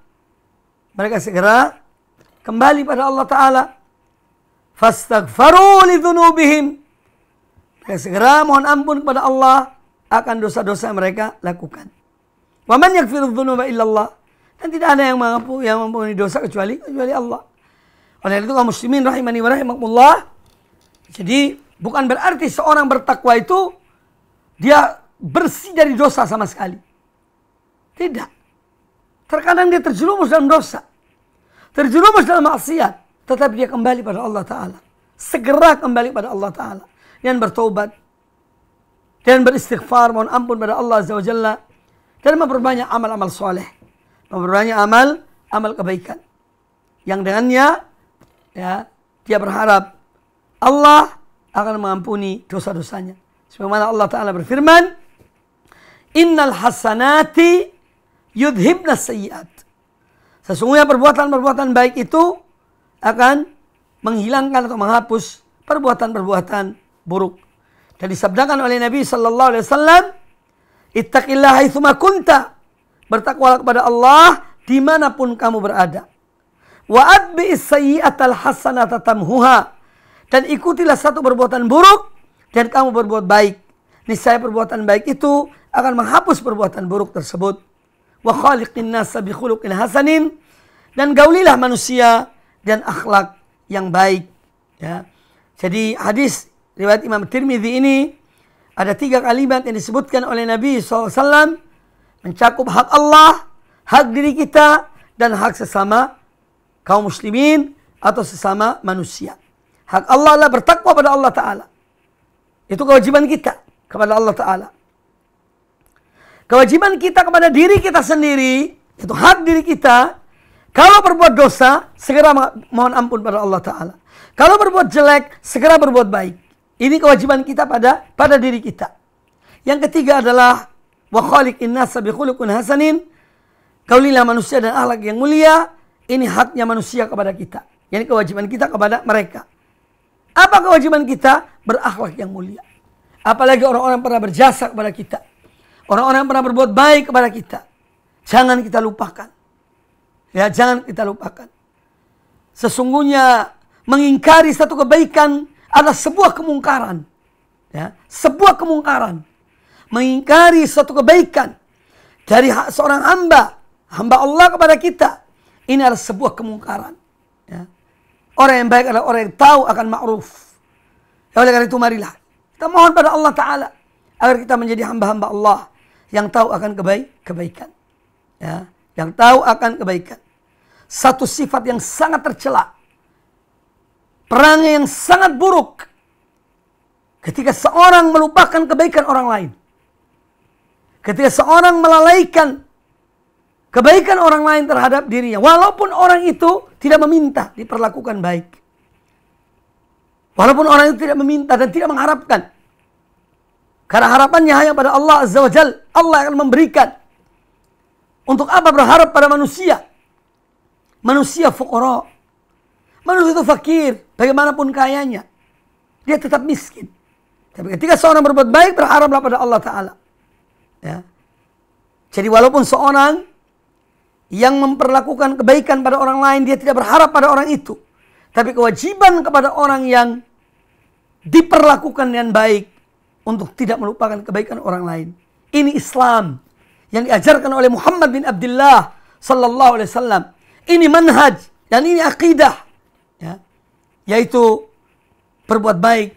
[SPEAKER 2] Mereka segera kembali pada Allah Ta'ala. Fastaghfaru li dzunubihim, mereka segera mohon ampun kepada Allah akan dosa-dosa yang mereka lakukan. Wa man yaghfiru dzunuba illallah, dan tidak ada yang mengampuni dosa kecuali Allah. Oleh itu kaum muslimin rahimani wa rahimakumullah, jadi bukan berarti seorang bertakwa itu dia bersih dari dosa sama sekali. Tidak. Terkadang dia terjerumus dalam dosa, terjerumus dalam maksiat, tetapi dia kembali pada Allah Ta'ala. Segera kembali pada Allah Ta'ala dan bertobat dan beristighfar, mohon ampun pada Allah Azza wa Jalla, dan memperbanyak amal-amal soleh, memperbanyak amal kebaikan yang dengannya ya, dia berharap Allah akan mengampuni dosa-dosanya. Sebagaimana Allah Ta'ala berfirman, innal hasanati yudhibna sayyiat, sesungguhnya perbuatan-perbuatan baik itu akan menghilangkan atau menghapus perbuatan-perbuatan buruk. Dan disabdakan oleh Nabi sallallahu alaihi wasallam, ittaqillaha haitsuma kunta, bertakwalah kepada Allah dimanapun kamu berada. Wa atbi'is sayyi'atal hasanata tamhuha, dan ikutilah satu perbuatan buruk dan kamu berbuat baik. Niscaya perbuatan baik itu akan menghapus perbuatan buruk tersebut. Wa khaliqin nasa bi khuluqin hasanin, dan gaulilah manusia dan akhlak yang baik. Ya. Jadi hadis riwayat Imam Tirmidzi ini ada 3 kalimat yang disebutkan oleh Nabi SAW, mencakup hak Allah, hak diri kita, dan hak sesama kaum muslimin atau sesama manusia. Hak Allah adalah bertakwa pada Allah Ta'ala. Itu kewajiban kita kepada Allah Ta'ala. Kewajiban kita kepada diri kita sendiri, itu hak diri kita. Kalau berbuat dosa, segera mohon ampun pada Allah Ta'ala. Kalau berbuat jelek, segera berbuat baik. Ini kewajiban kita pada diri kita. Yang ketiga adalah wa khaliqin nasa bi khuluqin hasanin, kaulilah manusia dan akhlak yang mulia. Ini haknya manusia kepada kita. Ini kewajiban kita kepada mereka. Apa kewajiban kita? Berakhlak yang mulia. Apalagi orang-orang yang pernah berjasa kepada kita, orang-orang yang pernah berbuat baik kepada kita, jangan kita lupakan. Ya, jangan kita lupakan. Sesungguhnya mengingkari satu kebaikan adalah sebuah kemungkaran. Ya, sebuah kemungkaran. Mengingkari satu kebaikan dari seorang hamba Allah kepada kita, ini adalah sebuah kemungkaran. Ya. Orang yang baik adalah orang yang tahu akan ma'ruf. Ya, oleh karena itu marilah kita mohon pada Allah Ta'ala agar kita menjadi hamba-hamba Allah yang tahu akan kebaikan. Ya, yang tahu akan kebaikan. Satu sifat yang sangat tercela perangai yang sangat buruk ketika seorang melupakan kebaikan orang lain. Ketika seorang melalaikan kebaikan orang lain terhadap dirinya. Walaupun orang itu tidak meminta diperlakukan baik. Walaupun orang itu tidak meminta dan tidak mengharapkan. Karena harapannya hanya pada Allah Azza wa Jal. Allah akan memberikan. Untuk apa berharap pada manusia? Manusia fuqara. Manusia itu fakir. Bagaimanapun kayanya. Dia tetap miskin. Tapi ketika seorang berbuat baik, berharaplah pada Allah Ta'ala. Ya. Jadi walaupun seorang yang memperlakukan kebaikan pada orang lain, dia tidak berharap pada orang itu. Tapi kewajiban kepada orang yang diperlakukan dengan baik untuk tidak melupakan kebaikan orang lain. Ini Islam yang diajarkan oleh Muhammad bin Abdullah sallallahu alaihi wasallam. Ini manhaj dan ini akidah, ya, yaitu berbuat baik,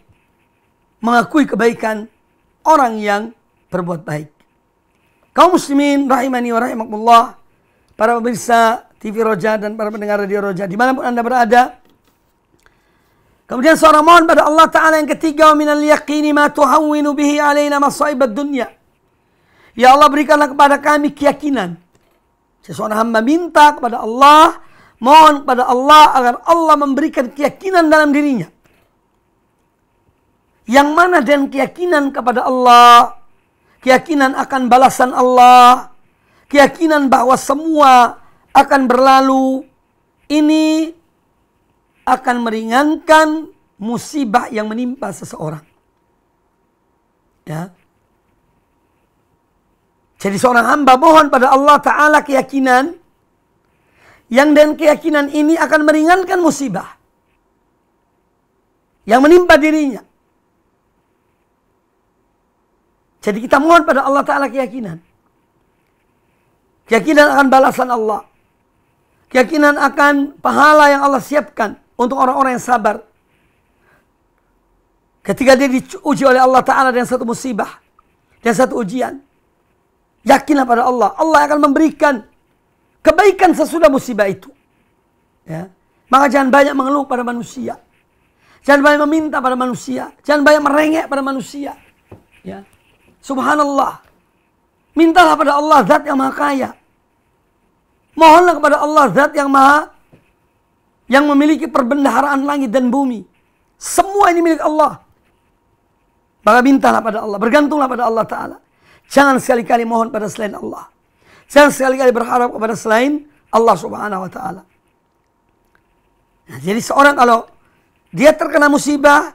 [SPEAKER 2] mengakui kebaikan orang yang berbuat baik. Kaum muslimin rahimani wa rahimakumullah, para pemirsa TV Roja dan para pendengar Radio Roja dimanapun Anda berada. Kemudian seorang mohon pada Allah Ta'ala yang ketiga, wa minal yaqini ma tuhawwinu bihi alaina masaibad dunya. Ya Allah, berikanlah kepada kami keyakinan. Seseorang hamba minta kepada Allah, mohon kepada Allah agar Allah memberikan keyakinan dalam dirinya. Yang mana dan keyakinan kepada Allah, keyakinan akan balasan Allah, keyakinan bahwa semua akan berlalu, ini akan meringankan musibah yang menimpa seseorang. Ya. Jadi seorang hamba mohon pada Allah Ta'ala keyakinan, yang dan keyakinan ini akan meringankan musibah yang menimpa dirinya. Jadi kita mohon pada Allah Ta'ala keyakinan. Keyakinan akan balasan Allah. Keyakinan akan pahala yang Allah siapkan untuk orang-orang yang sabar. Ketika dia diuji oleh Allah Ta'ala dengan satu musibah, dan satu ujian, yakinlah pada Allah. Allah akan memberikan kebaikan sesudah musibah itu. Ya. Maka jangan banyak mengeluh pada manusia. Jangan banyak meminta pada manusia. Jangan banyak merengek pada manusia. Ya. Subhanallah. Mintalah pada Allah zat yang maha kaya. Mohonlah kepada Allah zat yang memiliki perbendaharaan langit dan bumi. Semua ini milik Allah. Maka mintalah pada Allah. Bergantunglah pada Allah Ta'ala. Jangan sekali-kali mohon pada selain Allah. Jangan sekali-kali berharap kepada selain Allah Subhanahu wa Ta'ala. Nah, jadi seorang kalau dia terkena musibah,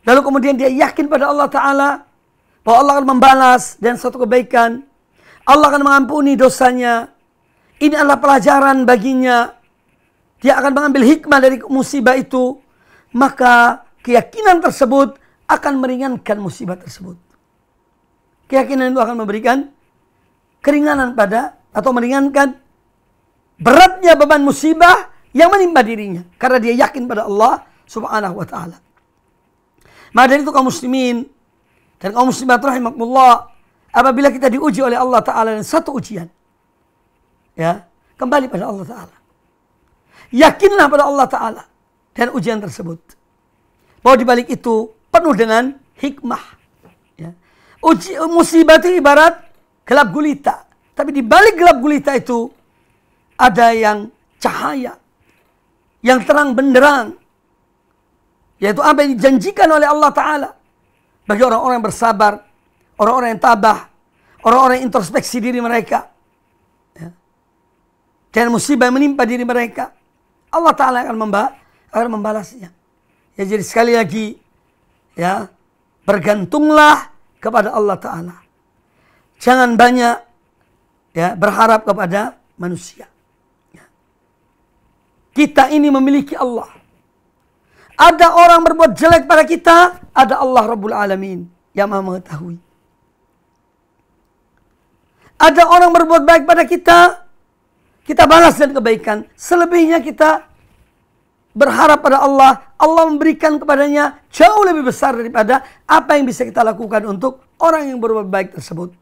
[SPEAKER 2] lalu kemudian dia yakin pada Allah Ta'ala, bahwa Allah akan membalas dan suatu kebaikan, Allah akan mengampuni dosanya, ini adalah pelajaran baginya, dia akan mengambil hikmah dari musibah itu, maka keyakinan tersebut akan meringankan musibah tersebut. Keyakinan itu akan memberikan keringanan pada, atau meringankan beratnya beban musibah yang menimpa dirinya, karena dia yakin pada Allah Subhanahu wa Ta'ala. Maka dari itu kaum muslimin dan kaum muslimat rahimakumullah, apabila kita diuji oleh Allah Ta'ala dengan satu ujian, ya, kembali pada Allah Ta'ala. Yakinlah pada Allah Ta'ala dan ujian tersebut, bahwa dibalik itu penuh dengan hikmah. Ya. Musibah itu ibarat gelap gulita, tapi di balik gelap gulita itu ada yang cahaya, yang terang benderang, yaitu apa yang dijanjikan oleh Allah Ta'ala bagi orang-orang yang bersabar, orang-orang yang tabah, orang-orang yang introspeksi diri mereka, ya, dan musibah yang menimpa diri mereka, Allah Ta'ala akan membalasnya. Ya, jadi sekali lagi, ya, bergantunglah kepada Allah Ta'ala. Jangan banyak, ya, berharap kepada manusia. Ya. Kita ini memiliki Allah. Ada orang berbuat jelek pada kita, ada Allah Rabbul Alamin yang maha mengetahui. Ada orang berbuat baik pada kita, kita balas dengan kebaikan. Selebihnya kita berharap pada Allah, Allah memberikan kepadanya jauh lebih besar daripada apa yang bisa kita lakukan untuk orang yang berbuat baik tersebut.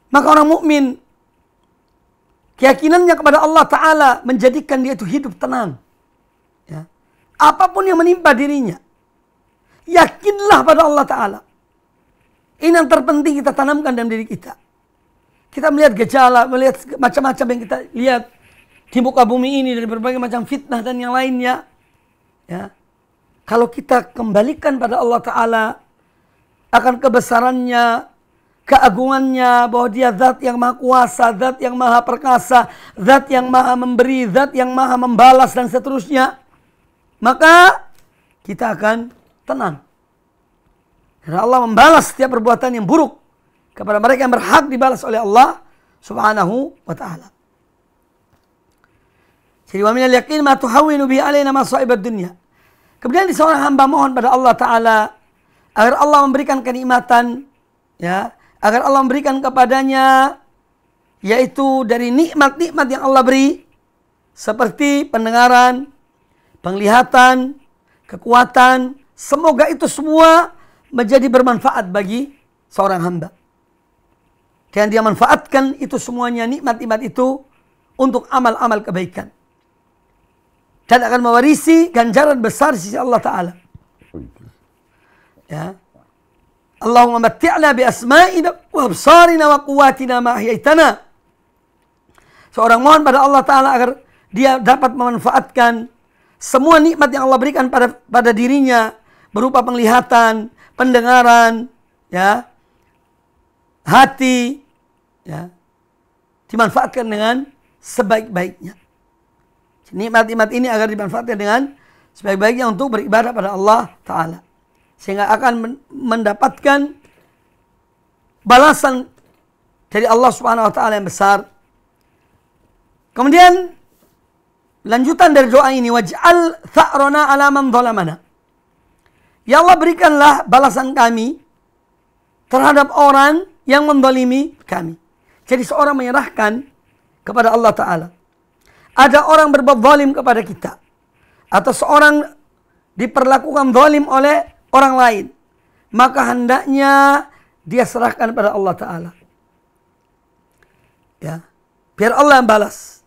[SPEAKER 2] Maka orang mukmin, keyakinannya kepada Allah Ta'ala menjadikan dia itu hidup tenang. Ya. apapun yang menimpa dirinya, yakinlah pada Allah Ta'ala. Ini yang terpenting kita tanamkan dalam diri kita. Kita melihat gejala, melihat macam-macam yang kita lihat di muka bumi ini dari berbagai macam fitnah dan yang lainnya. Ya. Kalau kita kembalikan pada Allah Ta'ala akan kebesarannya, keagungannya, bahwa dia zat yang maha kuasa, zat yang maha perkasa, zat yang maha memberi, zat yang maha membalas dan seterusnya, maka kita akan tenang. Karena Allah membalas setiap perbuatan yang buruk kepada mereka yang berhak dibalas oleh Allah Subhanahu wa ta'ala. Jadi wa minal yaqin ma tuhawwinu bihi alaina masa'ibad dunya. Kemudian seorang hamba mohon pada Allah Ta'ala agar Allah memberikan kenikmatan, ya, agar Allah memberikan kepadanya yaitu dari nikmat-nikmat yang Allah beri, seperti pendengaran, penglihatan, kekuatan. Semoga itu semua menjadi bermanfaat bagi seorang hamba. Dan dia manfaatkan itu semuanya, nikmat-nikmat itu, untuk amal-amal kebaikan. Dan akan mewarisi ganjaran besar di sisi Allah Ta'ala. Ya. Allahumma matti'na bi asma'ina wa absarina wa quwwatina ma ahyaitana. Seorang mohon pada Allah Ta'ala agar dia dapat memanfaatkan semua nikmat yang Allah berikan pada dirinya, berupa penglihatan, pendengaran, ya, hati, ya, dimanfaatkan dengan sebaik-baiknya. Nikmat-nikmat ini agar dimanfaatkan dengan sebaik-baiknya untuk beribadah pada Allah Ta'ala. Sehingga akan mendapatkan balasan dari Allah Subhanahu wa ta'ala yang besar. Kemudian lanjutan dari doa ini, waj'al tha'rana ala man dhalamana. Ya Allah, berikanlah balasan kami terhadap orang yang mendolimi kami. Jadi seorang menyerahkan kepada Allah Ta'ala. Ada orang berbuat zalim kepada kita, atau seorang diperlakukan zalim oleh orang lain, maka hendaknya dia serahkan pada Allah Ta'ala. Ya, biar Allah yang balas.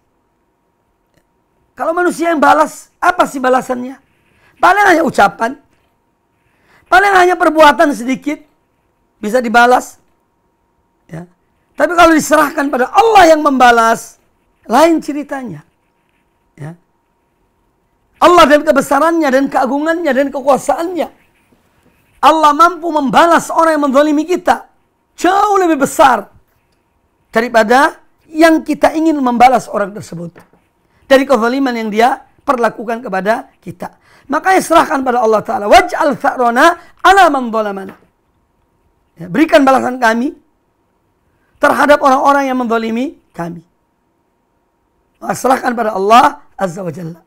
[SPEAKER 2] Kalau manusia yang balas, apa sih balasannya? Paling hanya ucapan, paling hanya perbuatan sedikit bisa dibalas. Ya. Tapi kalau diserahkan pada Allah yang membalas, lain ceritanya. Ya. Allah dan kebesarannya dan keagungannya dan kekuasaannya, Allah mampu membalas orang yang menzalimi kita jauh lebih besar daripada yang kita ingin membalas orang tersebut dari kezaliman yang dia perlakukan kepada kita. Makanya serahkan pada Allah Ta'ala. Waj'al tha'rana ala man dhalamana. Ya, berikan balasan kami terhadap orang-orang yang menzalimi kami. Serahkan pada Allah Azza wa Jalla.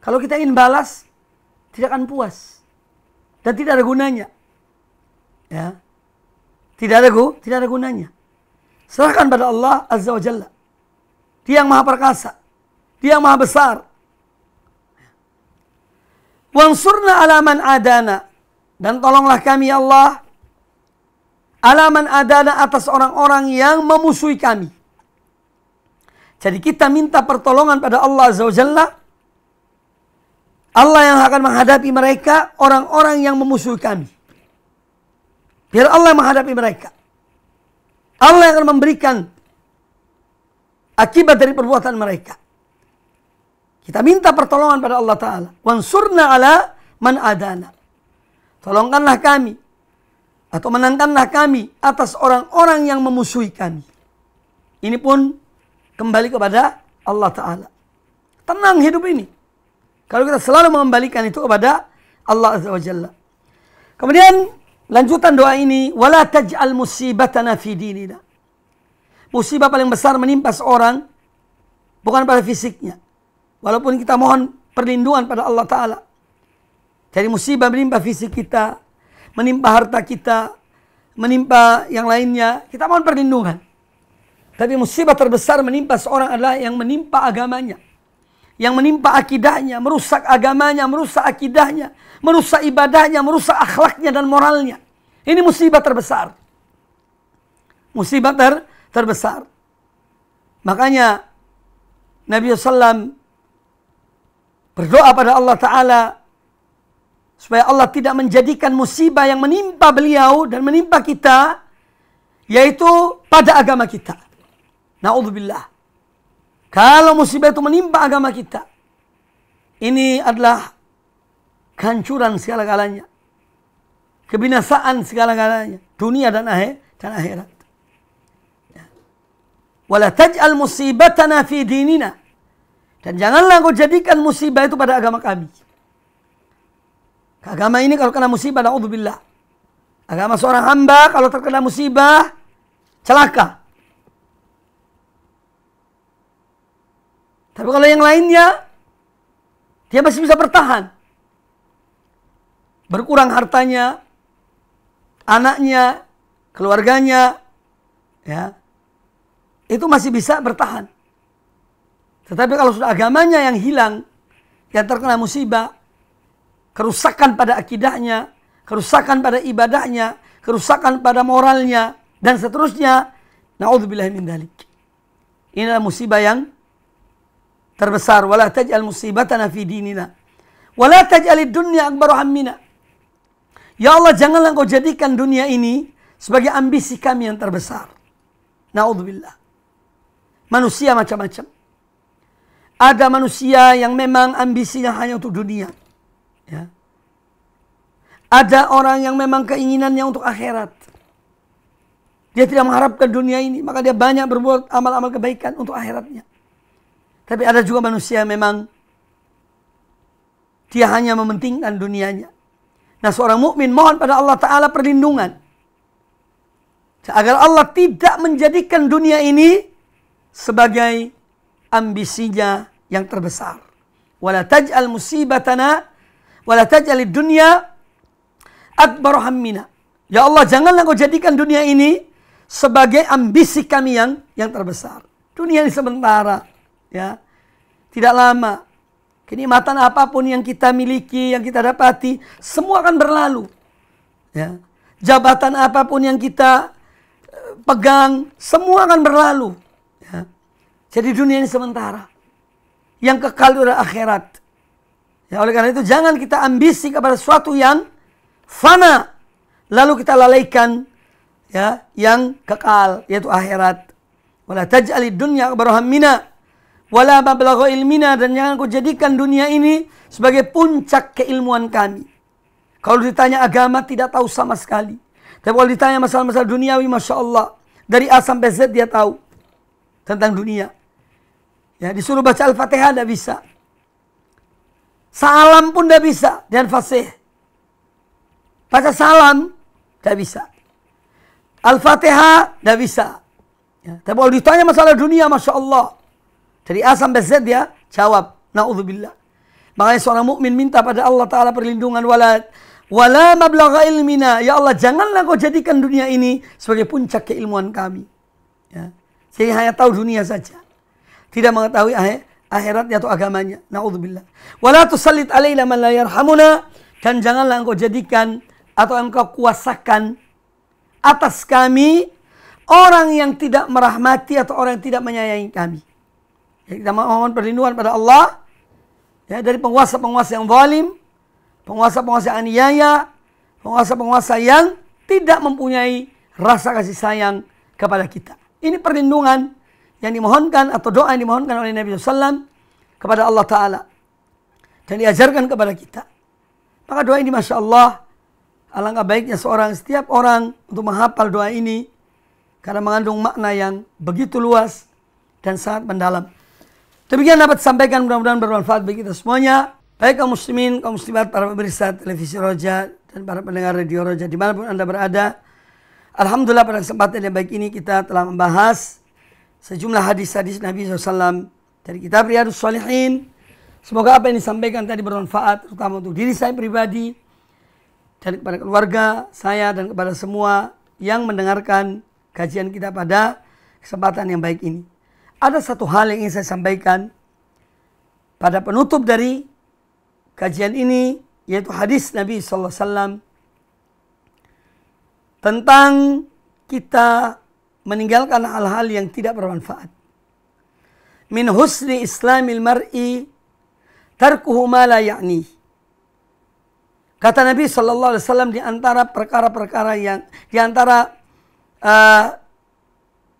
[SPEAKER 2] Kalau kita ingin balas, tidak akan puas dan tidak ada gunanya. Ya. Tidak ada gunanya. Serahkan pada Allah Azza wa Jalla. Dia yang maha perkasa, dia yang maha besar. Wansurna ala man adana. Dan tolonglah kami ya Allah ala man adana, atas orang-orang yang memusuhi kami. Jadi kita minta pertolongan pada Allah Azza wa Jalla. Allah yang akan menghadapi mereka, orang-orang yang memusuhi kami. Biar Allah menghadapi mereka. Allah yang akan memberikan akibat dari perbuatan mereka. Kita minta pertolongan pada Allah Ta'ala. Wansurna ala man adana. Tolongkanlah kami, atau menangkanlah kami atas orang-orang yang memusuhi kami. Ini pun kembali kepada Allah Ta'ala. Tenang hidup ini kalau kita selalu mengembalikan itu kepada Allah Azza wa Jalla. Kemudian lanjutan doa ini, wala taj'al musibatana fi dinina. Musibah paling besar menimpa seorang bukan pada fisiknya. Walaupun kita mohon perlindungan pada Allah Ta'ala dari musibah menimpa fisik kita, menimpa harta kita, menimpa yang lainnya, kita mohon perlindungan. Tapi musibah terbesar menimpa seorang adalah yang menimpa agamanya, yang menimpa akidahnya, merusak agamanya, merusak akidahnya, merusak ibadahnya, merusak akhlaknya dan moralnya. Ini musibah terbesar. Musibah terbesar. Makanya Nabi SAW berdoa pada Allah Ta'ala supaya Allah tidak menjadikan musibah yang menimpa beliau dan menimpa kita, yaitu pada agama kita. Na'udzubillah. Kalau musibah itu menimpa agama kita, ini adalah kehancuran segala-galanya, kebinasaan segala-galanya, dunia dan akhirat. Wala taj'al musibatana fi dinina. Dan janganlah kau jadikan musibah itu pada agama kami. Agama ini kalau kena musibah, na'udzubillah. Agama seorang hamba kalau terkena musibah, celaka. Tapi kalau yang lainnya, dia masih bisa bertahan. Berkurang hartanya, anaknya, keluarganya, ya, itu masih bisa bertahan. Tetapi kalau sudah agamanya yang hilang, yang terkena musibah, kerusakan pada akidahnya, kerusakan pada ibadahnya, kerusakan pada moralnya, dan seterusnya, na'udzubillahi min dzalik. Inilah musibah yang terbesar. Wala taj'al musibatana fi dinina. Wala taj'alid dunya akbar hammina. Ya Allah, janganlah kau jadikan dunia ini sebagai ambisi kami yang terbesar. Na'udzubillah. Manusia macam-macam. Ada manusia yang memang ambisinya hanya untuk dunia. Ya. Ada orang yang memang keinginannya untuk akhirat. Dia tidak mengharapkan dunia ini, maka dia banyak berbuat amal-amal kebaikan untuk akhiratnya. Tapi ada juga manusia yang memang dia hanya mementingkan dunianya. Nah, seorang mukmin mohon pada Allah Ta'ala perlindungan agar Allah tidak menjadikan dunia ini sebagai ambisinya yang terbesar. Wala taj'al musibatana wala taj'alid dunya akbar hammina. Ya Allah, janganlah kau jadikan dunia ini sebagai ambisi kami yang terbesar. Dunia ini sementara, ya. Tidak lama. Kenikmatan apapun yang kita miliki, yang kita dapati, semua akan berlalu. Ya. Jabatan apapun yang kita pegang, semua akan berlalu. Ya. Jadi dunia ini sementara. Yang kekal adalah akhirat. Ya, oleh karena itu jangan kita ambisi kepada sesuatu yang fana, lalu kita lalaikan, ya, yang kekal, yaitu akhirat. Wala taj'alid dunya akbar hammina wala mablagha ilmina. Dan jangan kau jadikan dunia ini sebagai puncak keilmuan kami. Kalau ditanya agama tidak tahu sama sekali. Tapi kalau ditanya masalah-masalah duniawi, Masya Allah, dari A sampai Z dia tahu tentang dunia. Ya, disuruh baca Al-Fatihah tidak bisa. Salam pun tidak bisa dan fasih. Baca salam tidak bisa. Al-Fatihah tidak bisa. Ya, tapi kalau ditanya masalah dunia, Masya Allah, dari A sampai Z dia jawab. Na'udzubillah. Makanya seorang mukmin minta pada Allah Ta'ala perlindungan. Wala mablagha ilmina. Ya Allah, janganlah kau jadikan dunia ini sebagai puncak keilmuan kami. Ya. Jadi hanya tahu dunia saja. Tidak mengetahui akhiratnya atau agamanya. Na'udzubillah. Wala tusallit alaina man la yarhamuna. Dan janganlah engkau jadikan atau engkau kuasakan atas kami orang yang tidak merahmati atau orang yang tidak menyayangi kami. Jadi kita mohon perlindungan pada Allah, ya, dari penguasa-penguasa yang zalim, penguasa-penguasa yang aniaya, penguasa-penguasa yang tidak mempunyai rasa kasih sayang kepada kita. Ini perlindungan yang dimohonkan atau doa yang dimohonkan oleh Nabi SAW kepada Allah Ta'ala dan diajarkan kepada kita. Maka doa ini, Masya Allah, alangkah baiknya setiap orang untuk menghafal doa ini karena mengandung makna yang begitu luas dan sangat mendalam. Demikian dapat disampaikan, mudah-mudahan bermanfaat bagi kita semuanya. Baik kaum muslimin, kaum muslimat, para pemirsa televisi Roja dan para pendengar radio Roja dimanapun Anda berada. Alhamdulillah pada kesempatan yang baik ini kita telah membahas sejumlah hadis-hadis Nabi SAW dari kitab Riyadhus Shalihin. Semoga apa yang disampaikan tadi bermanfaat, terutama untuk diri saya pribadi dan kepada keluarga saya dan kepada semua yang mendengarkan kajian kita pada kesempatan yang baik ini. Ada satu hal yang ingin saya sampaikan pada penutup dari kajian ini, yaitu hadis Nabi SAW tentang kita meninggalkan hal-hal yang tidak bermanfaat. Min husni islamil mar'i tarkuhu ma la ya'ni. Kata Nabi SAW, di antara perkara-perkara yang, di antara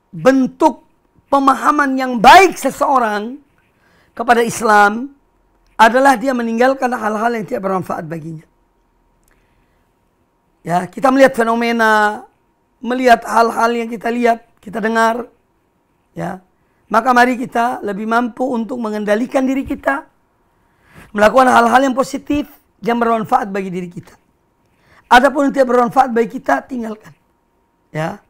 [SPEAKER 2] bentuk pemahaman yang baik seseorang kepada Islam adalah dia meninggalkan hal-hal yang tidak bermanfaat baginya. Ya, kita melihat fenomena, melihat hal-hal yang kita lihat, kita dengar, ya. Maka mari kita lebih mampu untuk mengendalikan diri kita, melakukan hal-hal yang positif yang bermanfaat bagi diri kita. Adapun yang tidak bermanfaat bagi kita, tinggalkan. Ya.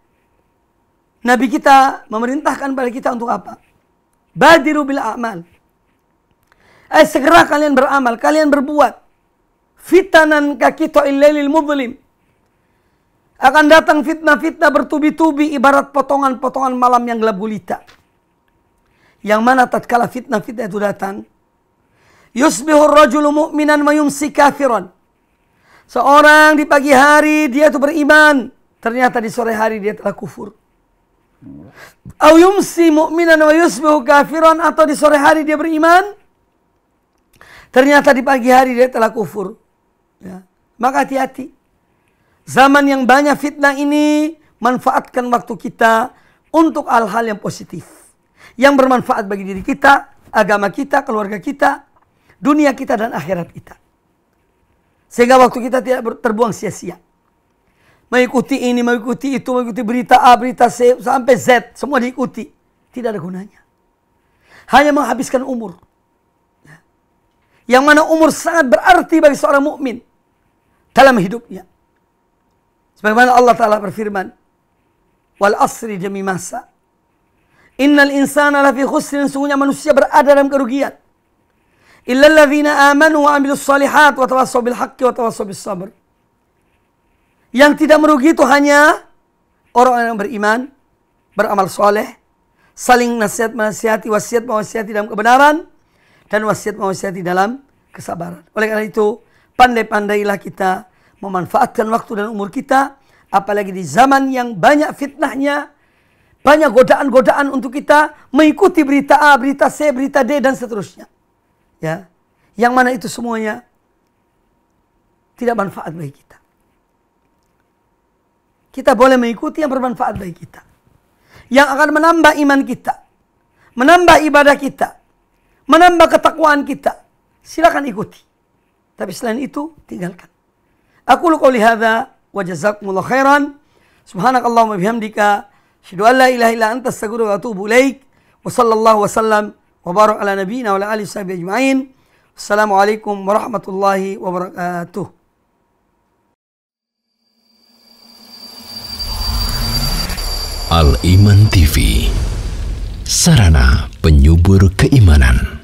[SPEAKER 2] Nabi kita memerintahkan pada kita untuk apa? Badiru bil a'mal. Segera kalian beramal, kalian berbuat. Fitanan kakito'il lailil mudlim. Akan datang fitnah-fitnah bertubi-tubi ibarat potongan-potongan malam yang gelap gulita. Yang mana tatkala fitnah-fitnah itu datang, yusbihur rajulu mu'minan wa yumsi kafiran. Seorang di pagi hari dia itu beriman, ternyata di sore hari dia telah kufur. Au yumsi mu'minan wa yusbihu kafiran, atau di sore hari dia beriman, ternyata di pagi hari dia telah kufur. Ya. Maka hati-hati. Zaman yang banyak fitnah ini, manfaatkan waktu kita untuk hal-hal yang positif, yang bermanfaat bagi diri kita, agama kita, keluarga kita, dunia kita, dan akhirat kita. Sehingga waktu kita tidak terbuang sia-sia. Mengikuti ini, mengikuti itu, mengikuti berita A, berita C, sampai Z, semua diikuti. Tidak ada gunanya. Hanya menghabiskan umur. Yang mana umur sangat berarti bagi seorang mukmin dalam hidupnya. Sebagaimana Allah Ta'ala berfirman, wal asri demi masa, innal insana lafi khusrin, sungguhnya manusia berada dalam kerugian. Illa alladzina amanu wa amilus salihat wa tawassaw bil haqqi wa tawassaw bis sabr. Yang tidak merugi itu hanya orang yang beriman, beramal soleh, saling nasihat-menasihati, wasiat-mewasiati dalam kebenaran, dan wasiat-mewasiati dalam kesabaran. Oleh karena itu, pandai-pandailah kita memanfaatkan waktu dan umur kita, apalagi di zaman yang banyak fitnahnya, banyak godaan-godaan untuk kita mengikuti berita A, berita C, berita D, dan seterusnya. Ya, yang mana itu semuanya tidak manfaat bagi kita. Kita boleh mengikuti yang bermanfaat bagi kita, yang akan menambah iman kita, menambah ibadah kita, menambah ketakwaan kita. Silakan ikuti. Tapi selain itu, tinggalkan. Aqulu qouli hadza wa jazakumullahu khairan. Subhanakallahumma bihamdika, asyhadu an la ilaha illa anta, astaghfiruka wa atubu ilaik. Wa sallallahu wasallam wa barak ala nabiyyina wa ala alihi washabihi ajma'in. Assalamualaikum warahmatullahi wabarakatuh.
[SPEAKER 1] Al Iman TV, sarana penyubur keimanan.